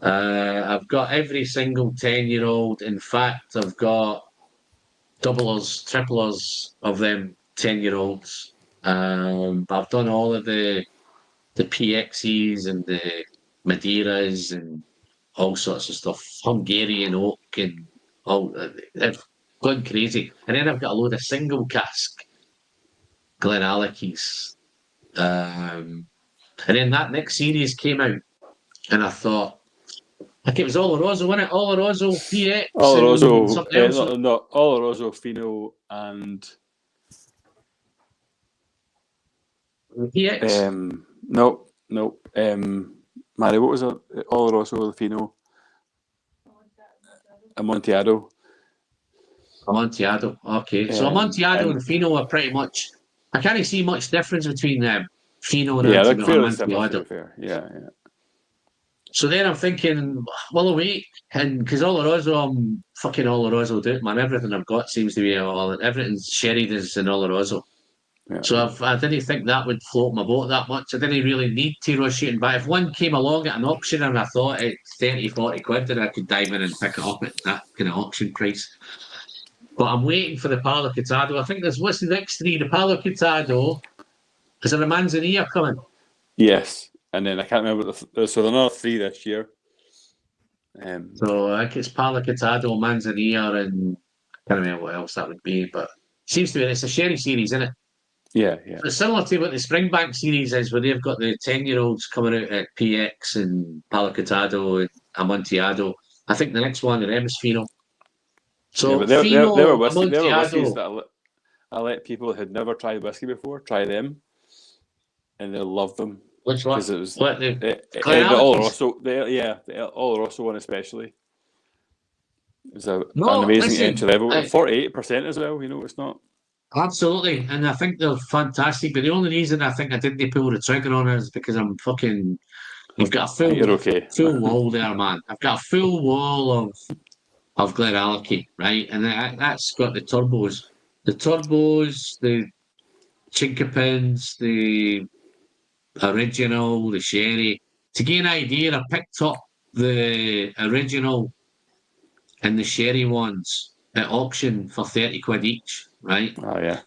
I've got every single 10-year-old. In fact, I've got doublers, triplers of them 10-year-olds. But I've done all of the PXEs and the Madeiras and all sorts of stuff. Hungarian oak and all. I've gone crazy. And then I've got a load of single cask Glenallachies. And then that next series came out, and I thought, like, it was Oloroso, wasn't it? Oloroso, PX, and something else. No, Oloroso, Fino, and PX. no. Mary, what was it? Oloroso, Fino, Amontillado. Amontillado. Okay, so Amontillado and Fino are pretty much. I can't see much difference between them. Fino and they're fairly similar, Amontillado. to be fair. Yeah. So then I'm thinking, well, I'll wait, and because Oloroso, I'm fucking Oloroso, dude, man. Everything I've got seems to be everything's sherried as an Oloroso. Yeah. So I didn't think that would float my boat that much. I didn't really need Tiro shooting. But if one came along at an auction and I thought it's 30, 40 quid, then I could dive in and pick it up at that kind of auction price. But I'm waiting for the Palo Cortado. I think what's the next three? The Palo Cortado. Is there a Manzanilla coming? Yes. And then I can't remember. So there are another 3 this year. So I think it's Palo Cortado, Manzanilla, and I can't remember what else that would be. But it seems to be it's a sherry series, isn't it? Yeah. It's similar to what the Springbank series is, where they've got the 10-year-olds coming out at PX and Palo Cortado and Amontillado. I think the next one of them is Fino. So but they were whiskies Amontillado. that I let people who had never tried whiskey before try them, and they loved them. Which one? Because it was the Oloroso. The Oloroso one especially. It was an amazing entry level. 48% as well. It's not. Absolutely, and I think they're fantastic. But the only reason I think I didn't pull the trigger on it is because I'm fucking. I've got a full wall there, man. I've got a full wall of Glenallachie, right? And that's got the turbos, the chinkapins, the original, the sherry. To give you an idea, I picked up the original and the sherry ones at auction for 30 quid each, right? Oh, yeah.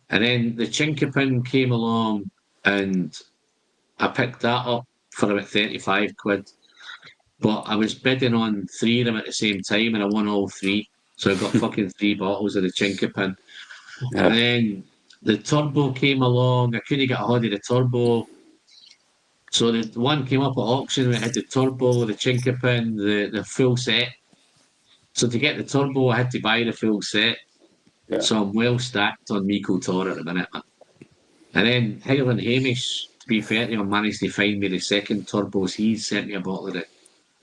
And then the chinkapin came along and I picked that up for about 35 quid. But I was bidding on 3 of them at the same time and I won all 3. So I got fucking 3 bottles of the chinkapin. Yeah. And then the turbo came along. I couldn't get a hold of the turbo. So the one came up at auction. We had the turbo, the chinkapin, the full set. So to get the turbo, I had to buy the full set. Yeah. So I'm well stacked on Miko Tor at the minute. And then Highland Hamish, to be fair to him, managed to find me the second turbos. He sent me a bottle of the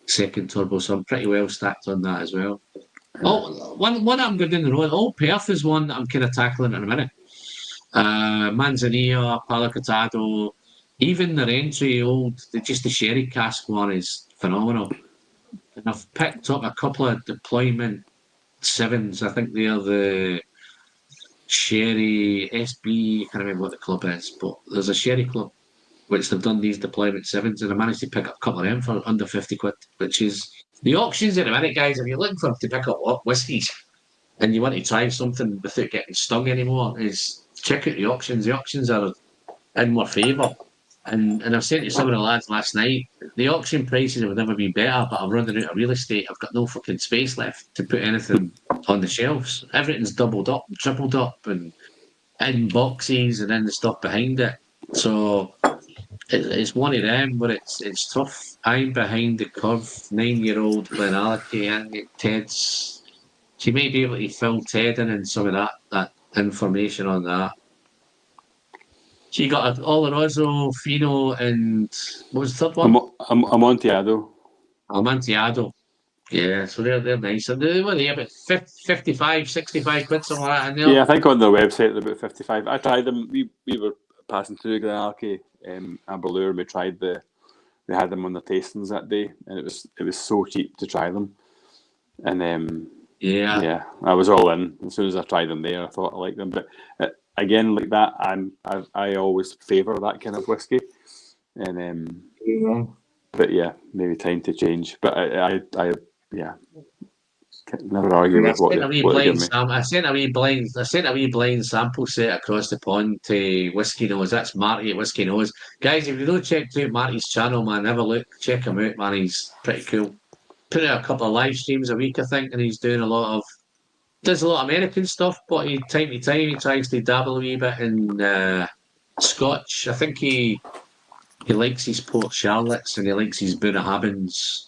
second turbo, so I'm pretty well stacked on that as well. Oh, one I'm going down the road. Oh, Perth is one that I'm kind of tackling in a minute. Manzanilla, Palo Cortado, even their entry just the sherry cask one is phenomenal. And I've picked up a couple of deployment 7s. I think they're the Sherry SB. I can't remember what the club is, but there's a sherry club which they've done these deployment 7s, and I managed to pick up a couple of them for under 50 quid, which is the auctions at the minute, guys. If you're looking to pick up whiskies and you want to try something without getting stung anymore, is check out the auctions. The auctions are in my favour. And I said to some of the lads last night, the auction prices have never been better, but I'm running out of real estate. I've got no fucking space left to put anything on the shelves. Everything's doubled up, tripled up, and in boxes, and then the stuff behind it. So it's one of them, but it's tough. I'm behind the curve. 9-year-old Glenallachie and Ted's. She may be able to fill Ted in and some of that information on that. She got Oloroso, Fino, and what was the third one? Amontillado. Amontillado. Yeah, so they're nice. And they were about 55, 65 quid, something like that. And yeah, I think on their website they're about 55. I tried them. We were passing through Glenallachie, Amberlure. We tried they had them on the tastings that day, and it was so cheap to try them. And yeah, I was all in as soon as I tried them there. I thought I liked them, but again, like that, I always favour that kind of whiskey, and but yeah, maybe time to change. But I never argue with what they give me. I sent a wee blind sample set across the pond to Whiskey Nose. That's Marty at Whiskey Nose. Guys, if you don't check out Marty's channel, man, have a look. Check him out, man. He's pretty cool. Put out a couple of live streams a week, I think, and he's doing does a lot of American stuff, but time to time he tries to dabble a wee bit in Scotch. I think he likes his Port Charlottes and he likes his Bunnahabhains.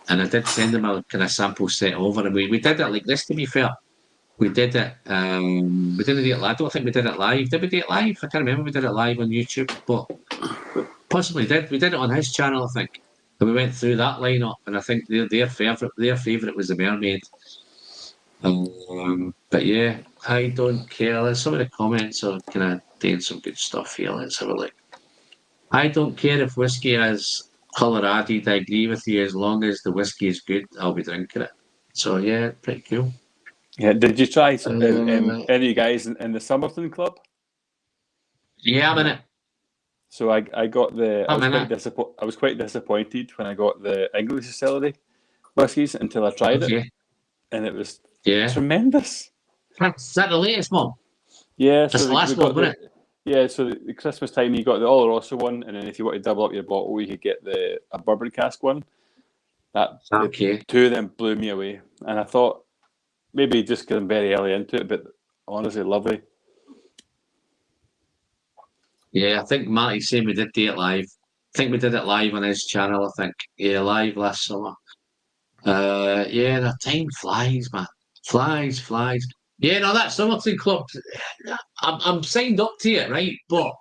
And I did send him a kind of sample set over, and we did it like this. To be fair, we did it. We didn't do it live. I don't think we did it live. Did we do it live? I can't remember. We did it live on YouTube, but possibly did. We did it on his channel, I think. And we went through that lineup, and I think their favourite was the Mermaid. But yeah, I don't care. Some of the comments are kind of doing some good stuff here. Let's have a look. I don't care if whiskey has colour added. I agree with you. As long as the whiskey is good, I'll be drinking it. So yeah, pretty cool. Yeah, did you try any of you guys in the Somerton Club? Yeah, I'm in it. So I got the. I was quite disappointed when I got the English Distillery whiskies until I tried it, and it was tremendous. Is that the latest one? Yeah, that's the last one, wasn't it? Yeah, so the Christmas time you got the Oloroso one, and then if you want to double up your bottle, you could get a bourbon cask one. The two of them blew me away, and I thought maybe just because I'm very early into it, but honestly, lovely. Yeah, I think Matty's saying we did do it live. I think we did it live on his channel. I think live last summer. The time flies, man. Flies. Yeah, no, that Somerton Club, I'm signed up to it, right? But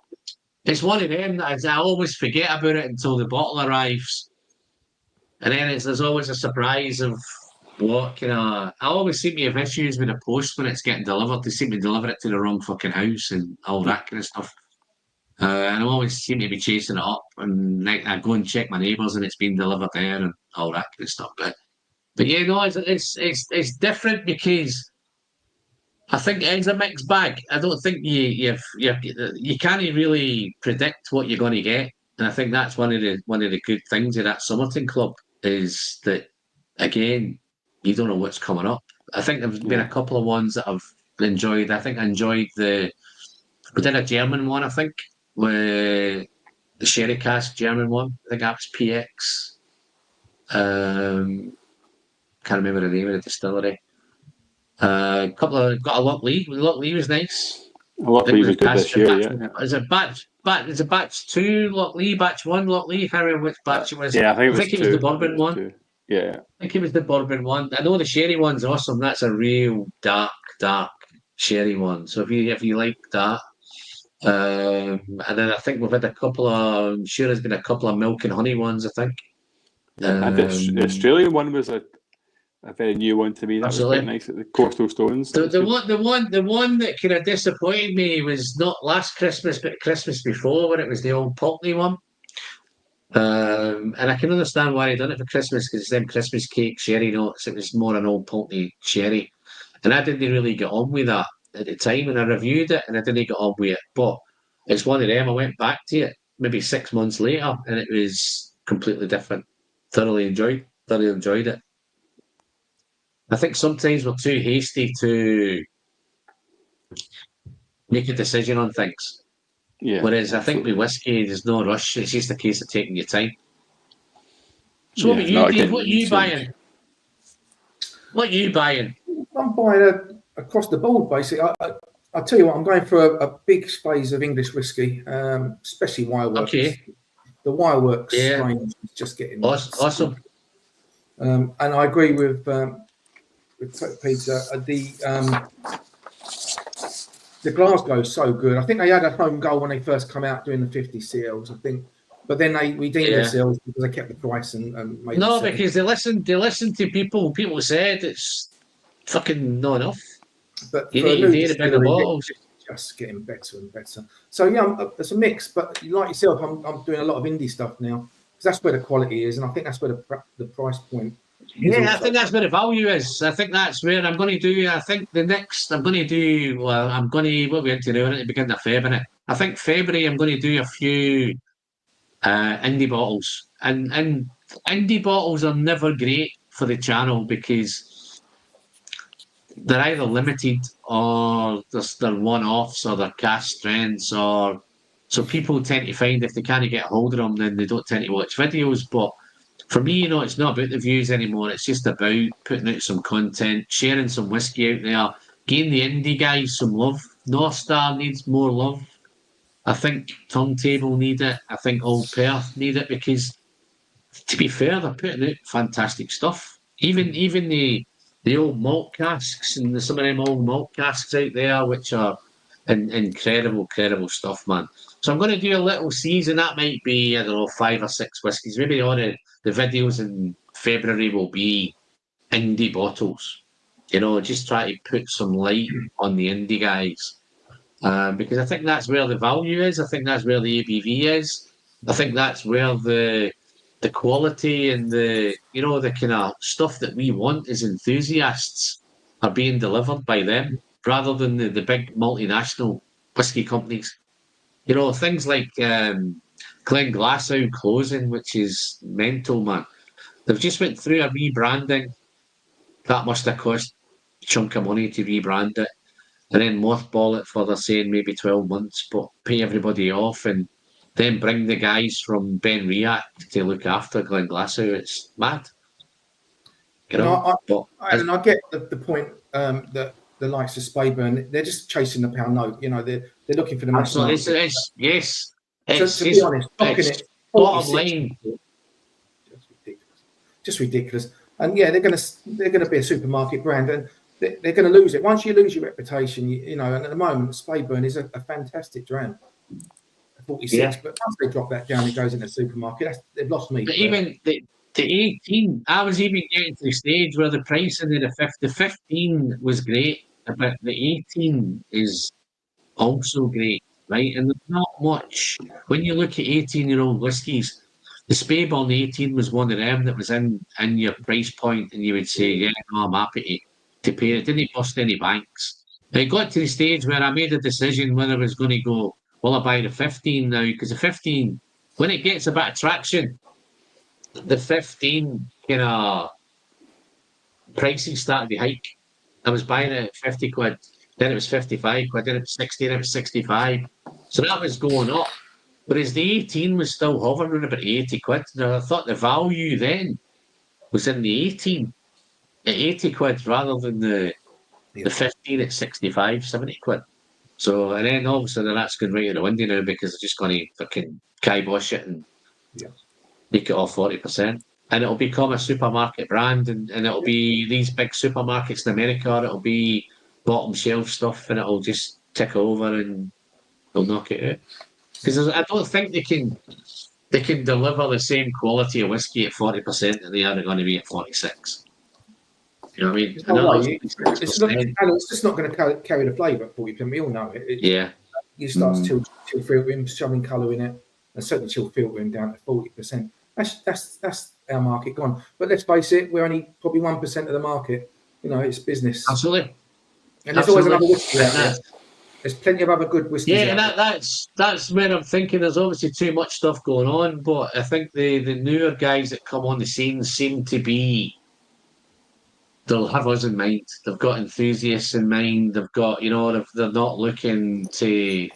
it's one of them that I always forget about it until the bottle arrives. And then there's always a surprise of what I always seem to have issues with the post when it's getting delivered. They seem to deliver it to the wrong fucking house and all that kind of stuff. And I always seem to be chasing it up. And I go and check my neighbours and it's been delivered there and all that kind of stuff. But yeah, no, it's different because I think it's a mixed bag. I don't think you can't really predict what you're going to get, and I think that's one of the good things of that Somerton Club is that again you don't know what's coming up. I think there's been a couple of ones that I've enjoyed. I think I enjoyed we did a German one. I think with the sherry cask German one. I think that was PX. Can't remember the name of the distillery. Got a Loch Lee. Loch Lee was nice. Loch Lee was good this year, yeah. Is it batch 2 Loch Lee, batch 1 Loch Lee? I can't remember which batch it was. Yeah, I think it was the bourbon one. Yeah. I think it was the bourbon one. I know the sherry one's awesome. That's a real dark sherry one. So if you like that. And then I think we've had a couple of, I'm sure there's been a couple of milk and honey ones, I think. And the Australian one was a very new one to me. That Absolutely. was quite nice at the Coastal Stones. The one that kind of disappointed me was not last Christmas, but Christmas before, when it was the old Pulteney one. And I can understand why they done it for Christmas, because it's them Christmas cake sherry notes. It was more an old Pulteney sherry, and I didn't really get on with that at the time. And I reviewed it, and I didn't get on with it. But it's one of them. I went back to it maybe 6 months later, and it was completely different. Thoroughly enjoyed it. I think sometimes we're too hasty to make a decision on things. Yeah. Whereas I think with whiskey, there's no rush. It's just a case of taking your time. So what about you, Dave? What are you buying? What are you buying? I'm buying across the board, basically. I'll tell you what, I'm going for a big phase of English whiskey, especially Wireworks. Okay. The Wireworks strain is just getting awesome. And I agree with Peter. The Glasgow is so good. I think they had a home goal when they first come out doing the 50 CLs, I think. But then they redeemed themselves because they kept the price and made no, because they listened to people. People said it's fucking not enough. But you need to hear about the bottles. Just getting better and better. So yeah, it's a mix. But like yourself, I'm doing a lot of indie stuff now because that's where the quality is, and I think that's where the price point Yeah, I think that's where the value is. I think that's where I'm going to do. I think the next I'm going to do. Well, I'm going to what we're into now. We're at the beginning of February. I think February I'm going to do a few indie bottles, and indie bottles are never great for the channel because they're either limited or they're one-offs or they're cast strengths or so people tend to find if they can't get a hold of them, then they don't tend to watch videos. But for me, it's not about the views anymore. It's just about putting out some content, sharing some whiskey out there, giving the indie guys some love. North Star needs more love. I think Turntable need it. I think Old Perth need it because, to be fair, they're putting out fantastic stuff. Even the old malt casks and some of them old malt casks out there, which are incredible stuff, man. So I'm going to do a little season. That might be, I don't know, 5 or 6 whiskies. Maybe all the videos in February will be indie bottles. Just try to put some light on the indie guys. Because I think that's where the value is. I think that's where the ABV is. I think that's where the quality and the kind of stuff that we want as enthusiasts are being delivered by them rather than the big multinational whiskey companies. Things like Glenglassaugh closing, which is mental, man. They've just went through a rebranding. That must have cost a chunk of money to rebrand it. And then mothball it for, they're saying, maybe 12 months, but pay everybody off and then bring the guys from Ben Riach to look after Glenglassaugh. It's mad. I get the point that the likes of Springbank, they're just chasing the pound note. They're looking for the mass market. Yes. To be honest, stocking it, bottom line. Just ridiculous. And yeah, they're going to be a supermarket brand, and they're going to lose it. Once you lose your reputation, and at the moment, Springbank is a fantastic dram. 46, but once they drop that down, it goes in the supermarket. They've lost me. But even the 18, I was even getting to the stage where the pricing of the 15 was great, but the 18 is also great, right? And there's not much. When you look at 18-year-old whiskies, the Speyburn 18 was one of them that was in your price point, and you would say, yeah, no, I'm happy to pay it. It didn't bust any banks. It got to the stage where I made a decision whether I was going to go, well, I buy the 15 now, because the 15, when it gets a bit of traction, the 15 kind of pricing started to hike. I was buying it at 50 quid, then it was 55 quid, then it was 60, then it was 65. So that was going up. Whereas the 18 was still hovering about 80 quid. Now, I thought the value then was in the 18 at 80 quid rather than the 15 at 65, 70 quid. So, and then all of a sudden that's going right out the window now because they're just going to fucking kibosh it and make it off 40%. And it'll become a supermarket brand, and it'll be these big supermarkets in America, it'll be bottom shelf stuff, and it'll just tick over and they'll knock it out. Because I don't think they can deliver the same quality of whiskey at 40% that they are going to be at 46. You know what I mean? It's just not going to carry the flavour at 40%. We all know it. You start chill filtering, shoving colour in it, and certainly chill filtering down to 40%. That's our market gone. But let's face it, we're only probably 1% of the market. It's business. Absolutely. And there's always another whiskey out there. There's plenty of other good whiskies. Yeah, that's where I'm thinking there's obviously too much stuff going on, but I think the newer guys that come on the scene seem to be, they'll have us in mind. They've got enthusiasts in mind. They've got, they're not looking to,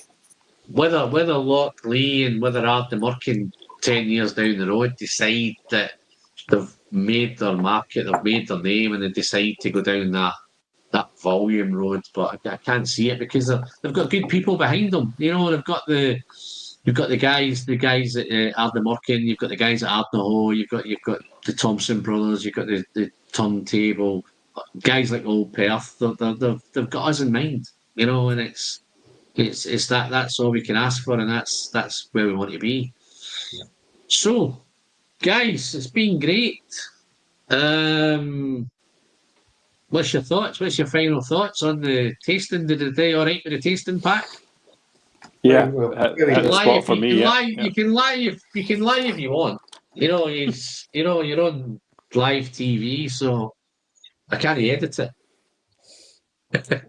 whether Loch Lee and whether Ardnamurchan 10 years down the road decide that they've made their market, they've made their name, and they decide to go down that volume road, but I can't see it because they've got good people behind them. They've got the guys at Ardnamurchan, you've got the guys at Ardnahoe, you've got the Thompson brothers, you've got the Turntable, guys like Old Perth. They've got us in mind, and it's that's all we can ask for, and that's where we want to be. Yeah. So, guys, it's been great. What's your thoughts? What's your final thoughts on the tasting? Did it do all right with the tasting pack? Yeah, hit the spot for me. You can lie if you want. You're on live TV, so I can't edit it.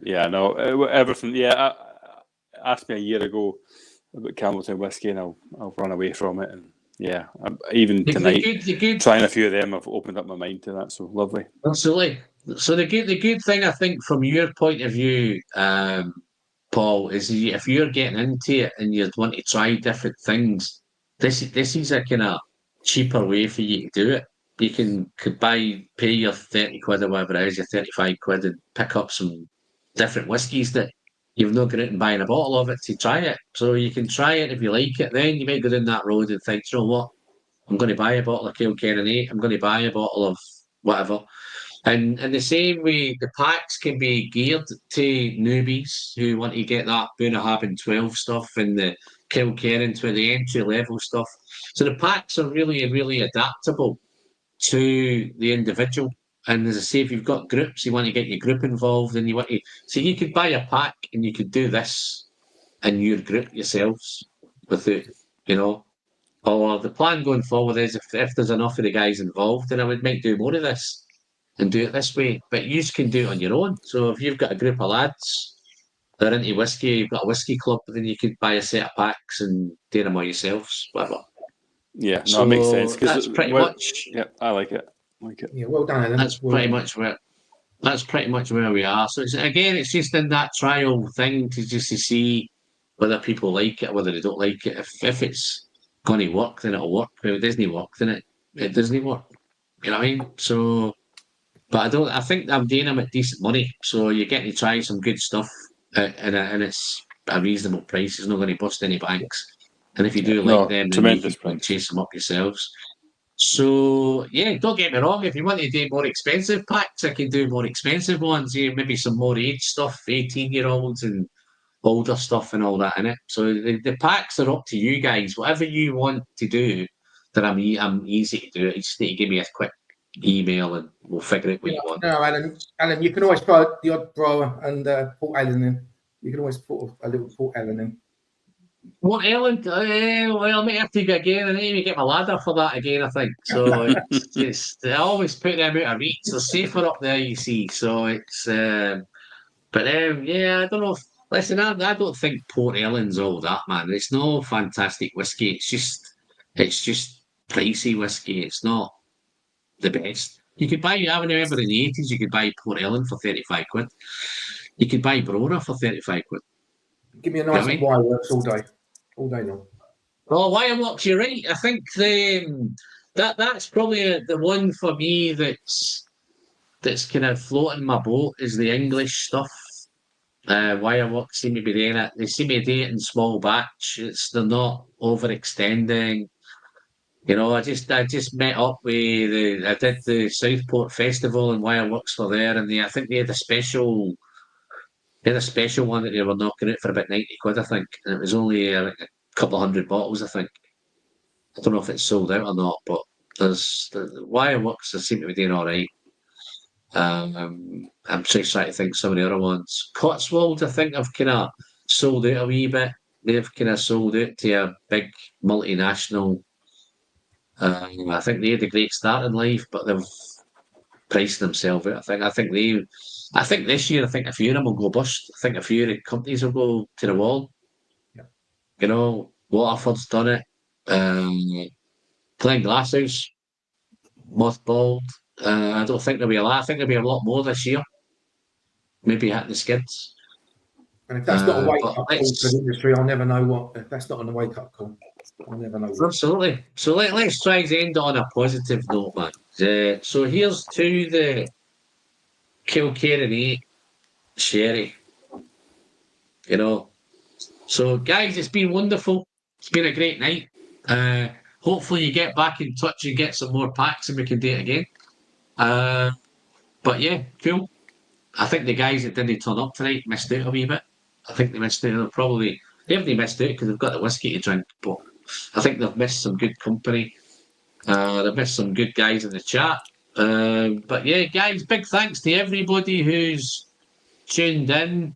Yeah, no, everything. Yeah, asked me a year ago about Campbeltown whiskey, and I'll run away from it. And yeah, even tonight, The good, trying a few of them, I've opened up my mind to that. So lovely. absolutely. So the good thing I think from your point of view, Paul, is if you're getting into it and you want to try different things, this is a kind of cheaper way for you to do it. You could pay your 30 quid or whatever it is, your 35 quid, and pick up some different whiskies that you've not got out and buying a bottle of it to try it. So you can try it if you like it. Then you might go down that road and think, you know what, I'm going to buy a bottle of Kilkerran 8, I'm going to buy a bottle of whatever. And in the same way, the packs can be geared to newbies who want to get that Bunnahabhain 12 stuff and the Kilkerran to the entry level stuff. So the packs are really, really adaptable to the individual. And as I say, if you've got groups, you want to get your group involved and you want to. So you could buy a pack and you could do this in your group yourselves with it, you know. Or the plan going forward is if there's enough of the guys involved, then I would might do more of this and do it this way. But you can do it on your own. So if you've got a group of lads that are into whiskey, you've got a whiskey club, then you could buy a set of packs and do them all yourselves, whatever. Yeah, no, So it makes sense. that's pretty much. Yeah, I like it. Yeah, well done, Alan. That's well pretty done. much where. That's pretty much where we are. So it's just in that trial thing to see whether people like it, whether they don't like it. If it's going to work, then it'll work. If it doesn't work, then it doesn't work. You know what I mean? So, but I think I'm doing them at decent money. So you're getting to try some good stuff, and it's a reasonable price. It's not going to bust any banks. And if you do like them, then you tremendous can price. chase them up yourselves. So yeah, don't get me wrong. If you want to do more expensive packs, I can do more expensive ones. Yeah, maybe some more age stuff, 18-year-olds and older stuff and all that in it. So the packs are up to you guys. Whatever you want to do, that I'm easy to do. You just need to give me a quick email and we'll figure out what you want. No, Alan, you can always throw the odd bro and Port Ellen in. You can always put a little Port Ellen in. What Ellen? Well, I might have to go again. I need to get my ladder for that again, I think. So it's just, I always put them out of reach. They're safer up there, you see. So it's, yeah, I don't know. Listen, I don't think Port Ellen's all that, man. It's no fantastic whiskey. It's just pricey whiskey. It's not the best. You could buy, I remember in the 80s, you could buy Port Ellen for 35 quid. You could buy Brona for 35 quid. Give me a nice wine works all day long. Oh, Wireworks, you're right. I think that's probably the one for me that's kind of floating my boat is the English stuff. Wireworks seem to be doing it. They seem to do it in small batch. They're not overextending. You know, I just met up with I did the Southport Festival and Wireworks were there, and I think they had a special. They had a special one that they were knocking out for about 90 quid, I think, and it was only a couple of hundred bottles, I think. I don't know if it's sold out or not, but there's the Wireworks. They seem to be doing all right. I'm just trying to think some of the other ones. Cotswold, I think, have kind of sold out a wee bit. They've kind of sold out to a big multinational. I think they had a great start in life, but they've priced themselves out. I think this year, I think a few of them will go bust. I think a few of the companies will go to the wall. Yeah. You know, Waterford's done it. Glen Glasshouse, mothballed. I don't think there'll be a lot. I think there'll be a lot more this year. Maybe hitting the skids. And if that's not a wake-up call for the industry, I'll never know what. If that's not a wake-up call, I'll never know what. Absolutely. So let's try to end on a positive note, man. So here's to the Kilkerran 8 sherry. You know. So guys, it's been wonderful. It's been a great night. Hopefully you get back in touch and get some more packs and we can do it again. But yeah, cool. I think the guys that didn't turn up tonight missed out a wee bit. I think they missed out. They haven't missed out because they've got the whiskey to drink, but I think they've missed some good company. They've missed some good guys in the chat. But yeah, guys, big thanks to everybody who's tuned in,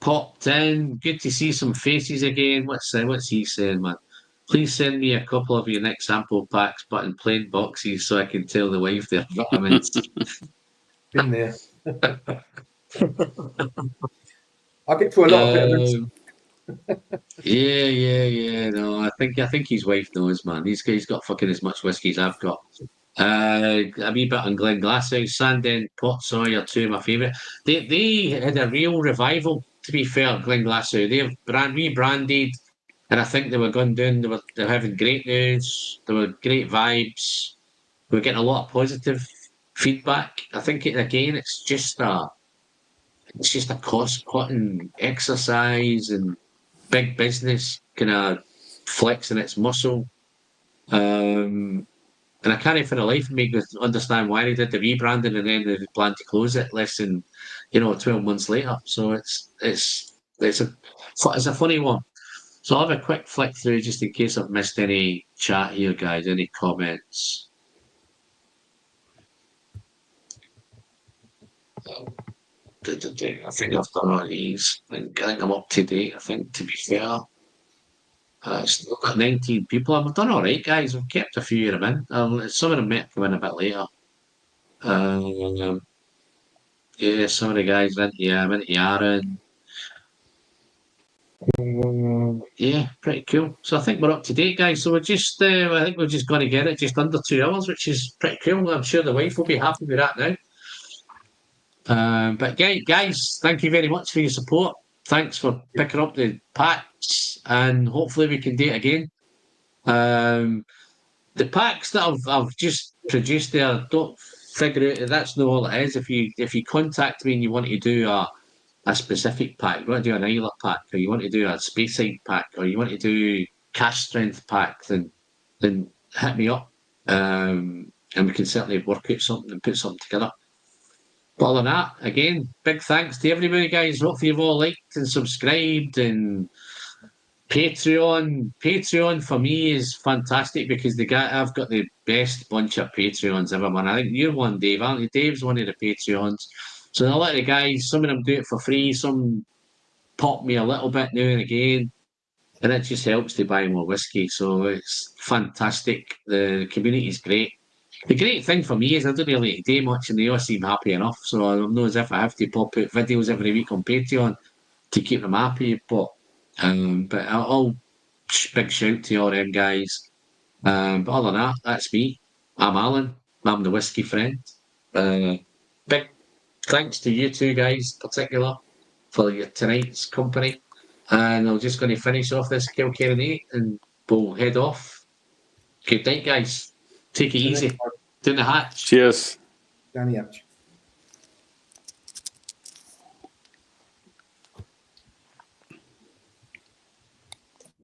popped in. Good to see some faces again. What's he saying, man? Please send me a couple of your next sample packs, but in plain boxes, so I can tell the wife they're vitamins. Been there. I get through a lot of vitamins. Yeah. No, I think his wife knows, man. He's got fucking as much whiskey as I've got. A wee bit on Glenglassaugh, Sandend, Portsoy are two of my favourite. They had a real revival. To be fair, Glenglassaugh, they've rebranded, and I think they were going down. They were having great news. There were great vibes. We were getting a lot of positive feedback. I think it's just a cost cutting exercise and big business kind of flexing its muscle. And I can't for the life of me understand why they did the rebranding and then they planned to close it less than 12 months later. So it's a funny one. So I'll have a quick flick through just in case I've missed any chat here, guys. Any comments? I think I've done all these. I think I'm up to date. I think, to be fair. Still got 19 people. I've done all right, guys. We've kept a few of them in. Some of them might come in a bit later. Yeah, some of the guys I'm into Aaron. Yeah, pretty cool. So I think we're up to date, guys. So I think we're just going to get it just under 2 hours, which is pretty cool. I'm sure the wife will be happy with that now. But guys, thank you very much for your support. Thanks for picking up the packs, and hopefully we can do it again. The packs that I've just produced there, don't figure out that's not all it is. If you contact me and you want to do a specific pack, you want to do an Isla pack, or you want to do a Speyside pack, or you want to do cash strength pack, then hit me up, and we can certainly work out something and put something together. But other than that, again, big thanks to everybody, guys. Hopefully you've all liked and subscribed, and Patreon for me is fantastic because I've got the best bunch of Patreons ever, man. I think you're one, Dave, aren't you? Dave's one of the Patreons. So a lot of the guys, some of them do it for free, some pop me a little bit now and again, and it just helps to buy more whiskey. So it's fantastic. The community's great. The great thing for me is I don't really do much, and they all seem happy enough. So I'm not as if I have to pop out videos every week on Patreon to keep them happy. But I'll big shout to all them guys. But other than that, that's me. I'm Alan. I'm the whiskey friend. Big thanks to you two guys, in particular, for your tonight's company. And I'm just going to finish off this Kilkerran 8 and we'll head off. Good night, guys. Take it easy. Down the hatch. Cheers. Down the hatch.